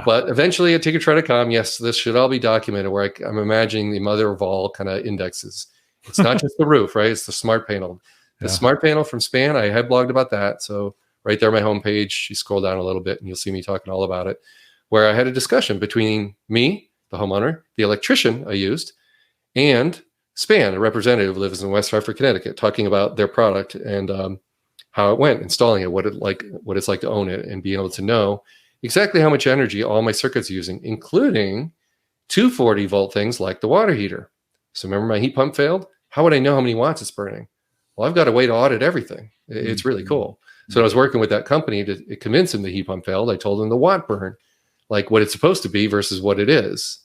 But eventually I take a try to come. Yes, this should all be documented where I'm imagining the mother of all kind of indexes. It's not just the roof, right? It's the smart panel. The smart panel from Span, I have blogged about that. So right there on my homepage, you scroll down a little bit and you'll see me talking all about it, where I had a discussion between me, the homeowner, the electrician I used, and Span, a representative who lives in West Hartford, Connecticut, talking about their product and how it went, installing it, what it's like to own it, and being able to know exactly how much energy all my circuits are using, including 240 volt things like the water heater. So remember my heat pump failed? How would I know how many watts it's burning? Well, I've got a way to audit everything. It's really cool. So I was working with that company to convince them the heat pump failed. I told them the watt burn, like what it's supposed to be versus what it is.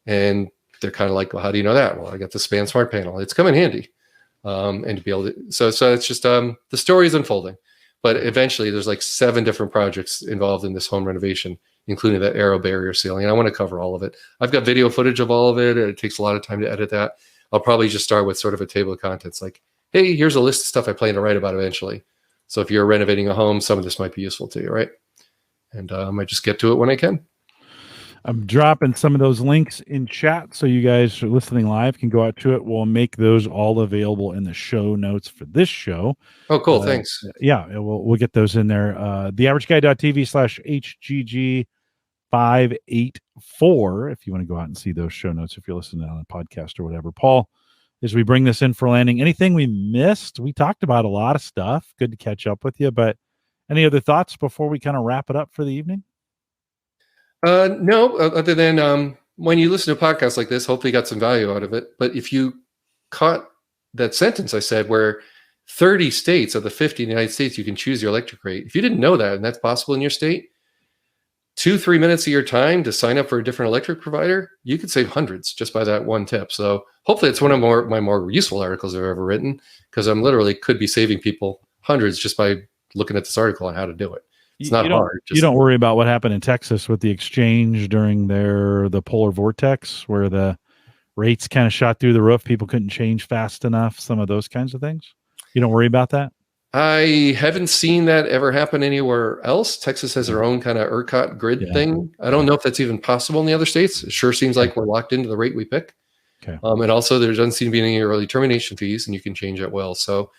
And they're kind of like, well, how do you know that? Well, I got the Span Smart Panel. It's come in handy. And to be able to, so it's just, the story is unfolding. But eventually there's like 7 different projects involved in this home renovation, including that aero barrier ceiling. And I want to cover all of it. I've got video footage of all of it. It takes a lot of time to edit that. I'll probably just start with sort of a table of contents like, hey, here's a list of stuff I plan to write about eventually. So if you're renovating a home, some of this might be useful to you, right? And I might just get to it when I can. I'm dropping some of those links in chat so you guys are listening live can go out to it. We'll make those all available in the show notes for this show. Oh, cool. Thanks. Yeah, we'll get those in there. theaverageguy.tv/HGG584 if you want to go out and see those show notes if you're listening on a podcast or whatever. Paul, as we bring this in for landing, anything we missed? We talked about a lot of stuff. Good to catch up with you, but any other thoughts before we kind of wrap it up for the evening? No, other than when you listen to a podcast like this, hopefully you got some value out of it. But if you caught that sentence I said where 30 states of the 50 in the United States, you can choose your electric rate. If you didn't know that, and that's possible in your state, 2-3 minutes of your time to sign up for a different electric provider, you could save hundreds just by that one tip. So hopefully it's one of my more useful articles I've ever written, because I'm literally could be saving people hundreds just by looking at this article on how to do it. It's not hard. You don't worry about what happened in Texas with the exchange during the polar vortex, where the rates kind of shot through the roof. People couldn't change fast enough. Some of those kinds of things. You don't worry about that? I haven't seen that ever happen anywhere else. Texas has their own kind of ERCOT grid thing. I don't know if that's even possible in the other states. It sure seems like we're locked into the rate we pick. Okay. And also there doesn't seem to be any early termination fees, and you can change at will. So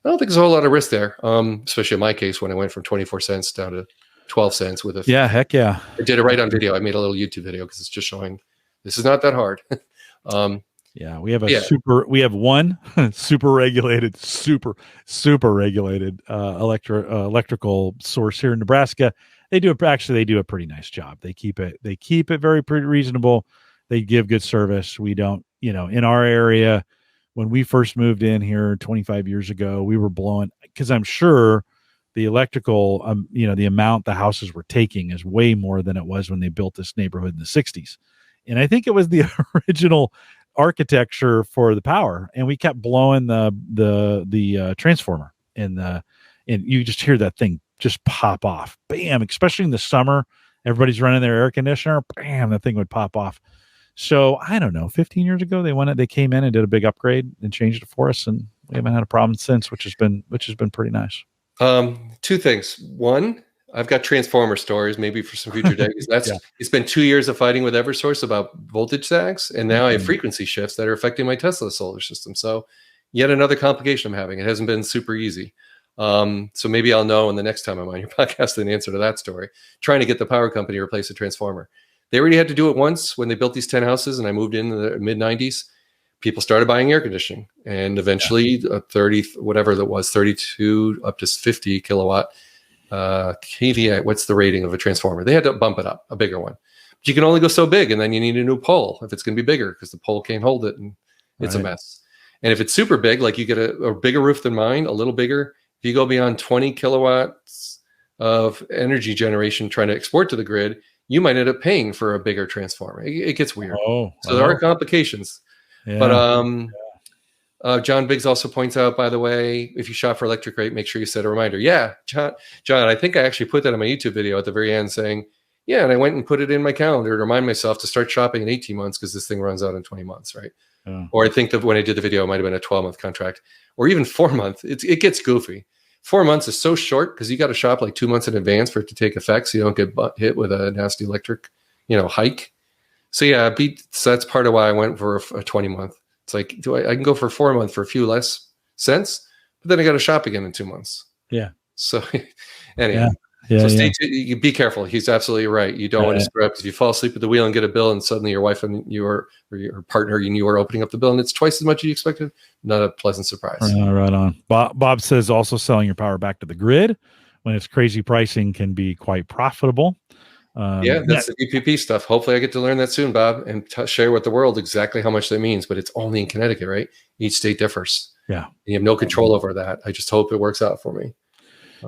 I don't think there's a whole lot of risk there, especially in my case when I went from 24 cents down to 12 cents with a. Yeah, heck yeah. I did it right on video. I made a little YouTube video because it's just showing this is not that hard. Yeah, we have Yeah. we have one super regulated, super regulated electrical source here in Nebraska. They do a pretty nice job. They keep it very pretty reasonable. They give good service. We don't, in our area, when we first moved in here 25 years ago, we were blowing, because I'm sure the electrical, the amount the houses were taking is way more than it was when they built this neighborhood in the 60s. And I think it was the original architecture for the power, and we kept blowing the transformer, and you just hear that thing just pop off, bam, especially in the summer. Everybody's running their air conditioner, bam, that thing would pop off. So I don't know, 15 years ago they came in and did a big upgrade and changed it for us, and we haven't had a problem since, which has been pretty nice. Two things. One, I've got transformer stories, maybe for some future days. It's been 2 years of fighting with EverSource about voltage sags, and now I have frequency shifts that are affecting my Tesla solar system. So yet another complication I'm having. It hasn't been super easy. So maybe I'll know in the next time I'm on your podcast an answer to that story. Trying to get the power company to replace the transformer. They already had to do it once when they built these 10 houses, and I moved in the mid 90s. People started buying air conditioning, and eventually 30, whatever that was, 32 up to 50 kilowatt kVA. What's the rating of a transformer? They had to bump it up, a bigger one. But you can only go so big, and then you need a new pole if it's going to be bigger, because the pole can't hold it, and it's a mess. And if it's super big, like you get a bigger roof than mine, a little bigger, if you go beyond 20 kilowatts of energy generation trying to export to the grid, you might end up paying for a bigger transformer. It gets weird. So there are complications. Yeah. But John Biggs also points out, by the way, if you shop for electric rate, make sure you set a reminder. Yeah, John, I think I actually put that in my YouTube video at the very end saying, yeah, and I went and put it in my calendar to remind myself to start shopping in 18 months because this thing runs out in 20 months, right? Or I think that when I did the video, it might have been a 12-month contract or even 4 months. It gets goofy. 4 months is so short because you got to shop like 2 months in advance for it to take effect, so you don't get hit with a nasty electric, hike. So yeah, so that's part of why I went for a 20-month. It's like, I can go for 4 months for a few less cents, but then I got to shop again in 2 months. Yeah. So anyway, stay tuned. Be careful. He's absolutely right. You don't want to screw up, because if you fall asleep at the wheel and get a bill, and suddenly your wife and or your partner and you are opening up the bill, and it's twice as much as you expected. Not a pleasant surprise. Right on. Bob says also selling your power back to the grid when it's crazy pricing can be quite profitable. That's the EPP stuff. Hopefully I get to learn that soon, Bob, and share with the world exactly how much that means. But it's only in Connecticut, right? Each state differs. Yeah. And you have no control over that. I just hope it works out for me.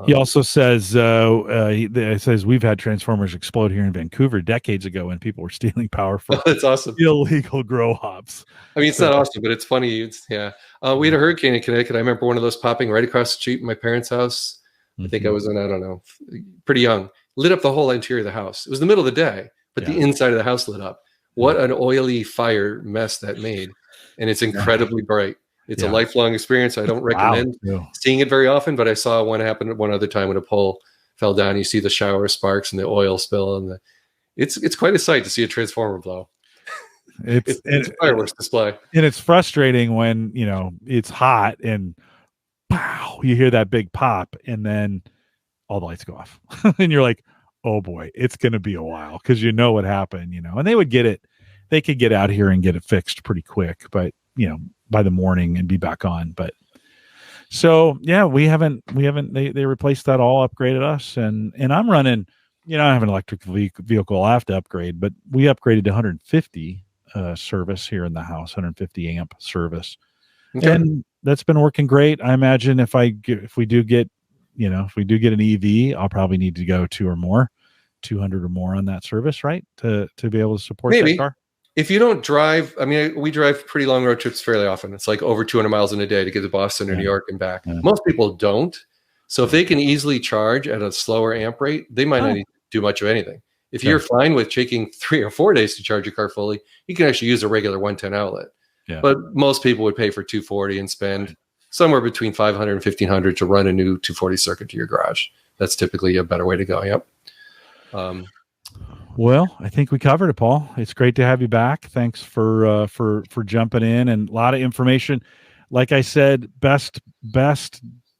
He also says, he says, we've had transformers explode here in Vancouver decades ago when people were stealing power from that's awesome. illegal grow hops. I mean, it's not awesome, but it's funny. We had a hurricane in Connecticut. I remember one of those popping right across the street in my parents' house. I think I was in, I don't know, pretty young. Lit up the whole interior of the house. It was the middle of the day, but the inside of the house lit up. What an oily fire mess that made. And it's incredibly bright. It's a lifelong experience. I don't recommend seeing it very often, but I saw one happen one other time when a pole fell down. You see the shower of sparks and the oil spill, and it's quite a sight to see a transformer blow. It's a fireworks display. And it's frustrating when, it's hot and pow, you hear that big pop, and then all the lights go off. And you're like, oh boy, it's going to be a while, because what happened, and they would get it. They could get out here and get it fixed pretty quick, but, by the morning and be back on. But so, yeah, they replaced that all, upgraded us. And I'm running, I have an electric vehicle I have to upgrade, but we upgraded to 150 service here in the house, 150 amp service. Okay. And that's been working great. I imagine if we do get an EV, I'll probably need to go 200 or more on that service, right? To be able to support that car. If you don't drive, I mean, we drive pretty long road trips fairly often. It's like over 200 miles in a day to get to Boston or New York and back. Most people don't. So if they can easily charge at a slower amp rate, they might not need to do much of anything. If you're fine with taking 3 or 4 days to charge your car fully, you can actually use a regular 110 outlet. Yeah. But most people would pay for 240 and spend somewhere between $500 and $1,500 to run a new 240 circuit to your garage. That's typically a better way to go. Yep. Well, I think we covered it, Paul. It's great to have you back. Thanks for jumping in, and a lot of information. Like I said, best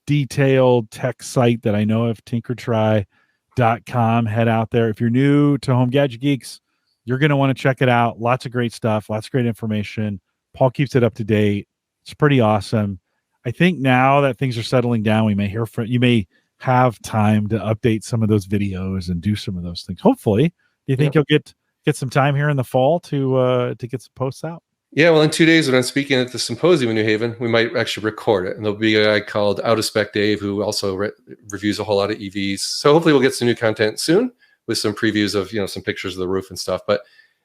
detailed tech site that I know of, tinkertry.com. Head out there. If you're new to Home Gadget Geeks, you're going to want to check it out. Lots of great stuff, lots of great information. Paul keeps it up to date. It's pretty awesome. I think now that things are settling down, you may have time to update some of those videos and do some of those things. Hopefully, do you think you'll get some time here in the fall to get some posts out? Yeah, well, in 2 days when I'm speaking at the symposium in New Haven, we might actually record it. And there'll be a guy called Out of Spec Dave who also reviews a whole lot of EVs. So hopefully we'll get some new content soon with some previews of, some pictures of the roof and stuff. But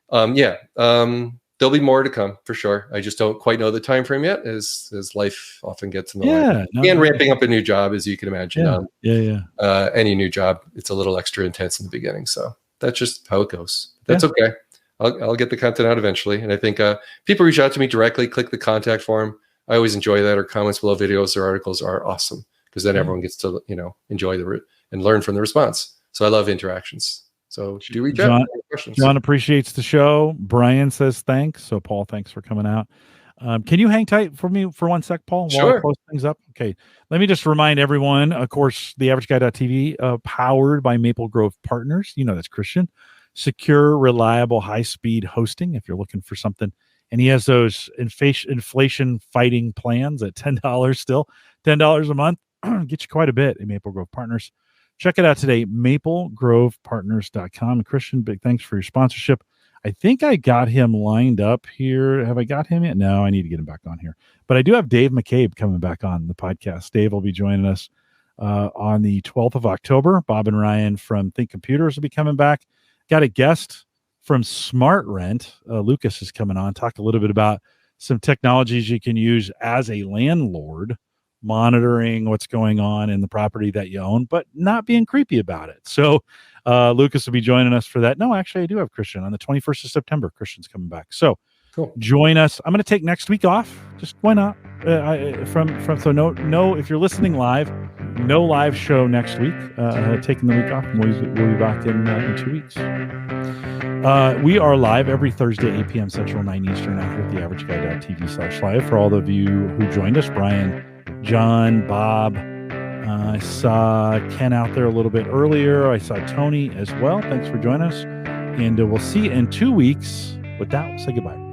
there'll be more to come for sure. I just don't quite know the time frame yet, as life often gets in the way. And ramping up a new job, as you can imagine. Any new job, it's a little extra intense in the beginning. So that's just how it goes. That's okay. I'll get the content out eventually. And I think people reach out to me directly, click the contact form. I always enjoy that. Or comments below videos or articles are awesome because then everyone gets to, enjoy and learn from the response. So I love interactions. So do reach out. John appreciates the show. Brian says thanks. So Paul, thanks for coming out. Can you hang tight for me for 1 sec, Paul, while I post things up? Okay. Let me just remind everyone, of course, the AverageGuy.tv, powered by Maple Grove Partners. That's Christian. Secure, reliable, high-speed hosting if you're looking for something. And he has those inflation fighting plans at $10 still. $10 a month. Get you quite a bit at Maple Grove Partners. Check it out today, maplegrovepartners.com. Christian, big thanks for your sponsorship. I think I got him lined up here. Have I got him yet? No, I need to get him back on here. But I do have Dave McCabe coming back on the podcast. Dave will be joining us on the 12th of October. Bob and Ryan from Think Computers will be coming back. Got a guest from Smart Rent. Lucas is coming on. Talk a little bit about some technologies you can use as a landlord, monitoring what's going on in the property that you own, but not being creepy about it. So Lucas will be joining us for that. No, actually, I do have Christian on the 21st of September. Christian's coming back. So cool. Join us. I'm going to take next week off. Just why not? No, if you're listening live, no live show next week. Taking the week off. We'll be back in 2 weeks. We are live every Thursday, 8 p.m. Central, 9 Eastern, out here at theaverageguy.tv/live. For all of you who joined us, Brian, John, Bob, I saw Ken out there a little bit earlier. I saw Tony as well. Thanks for joining us. And we'll see you in 2 weeks. With that, we'll say goodbye.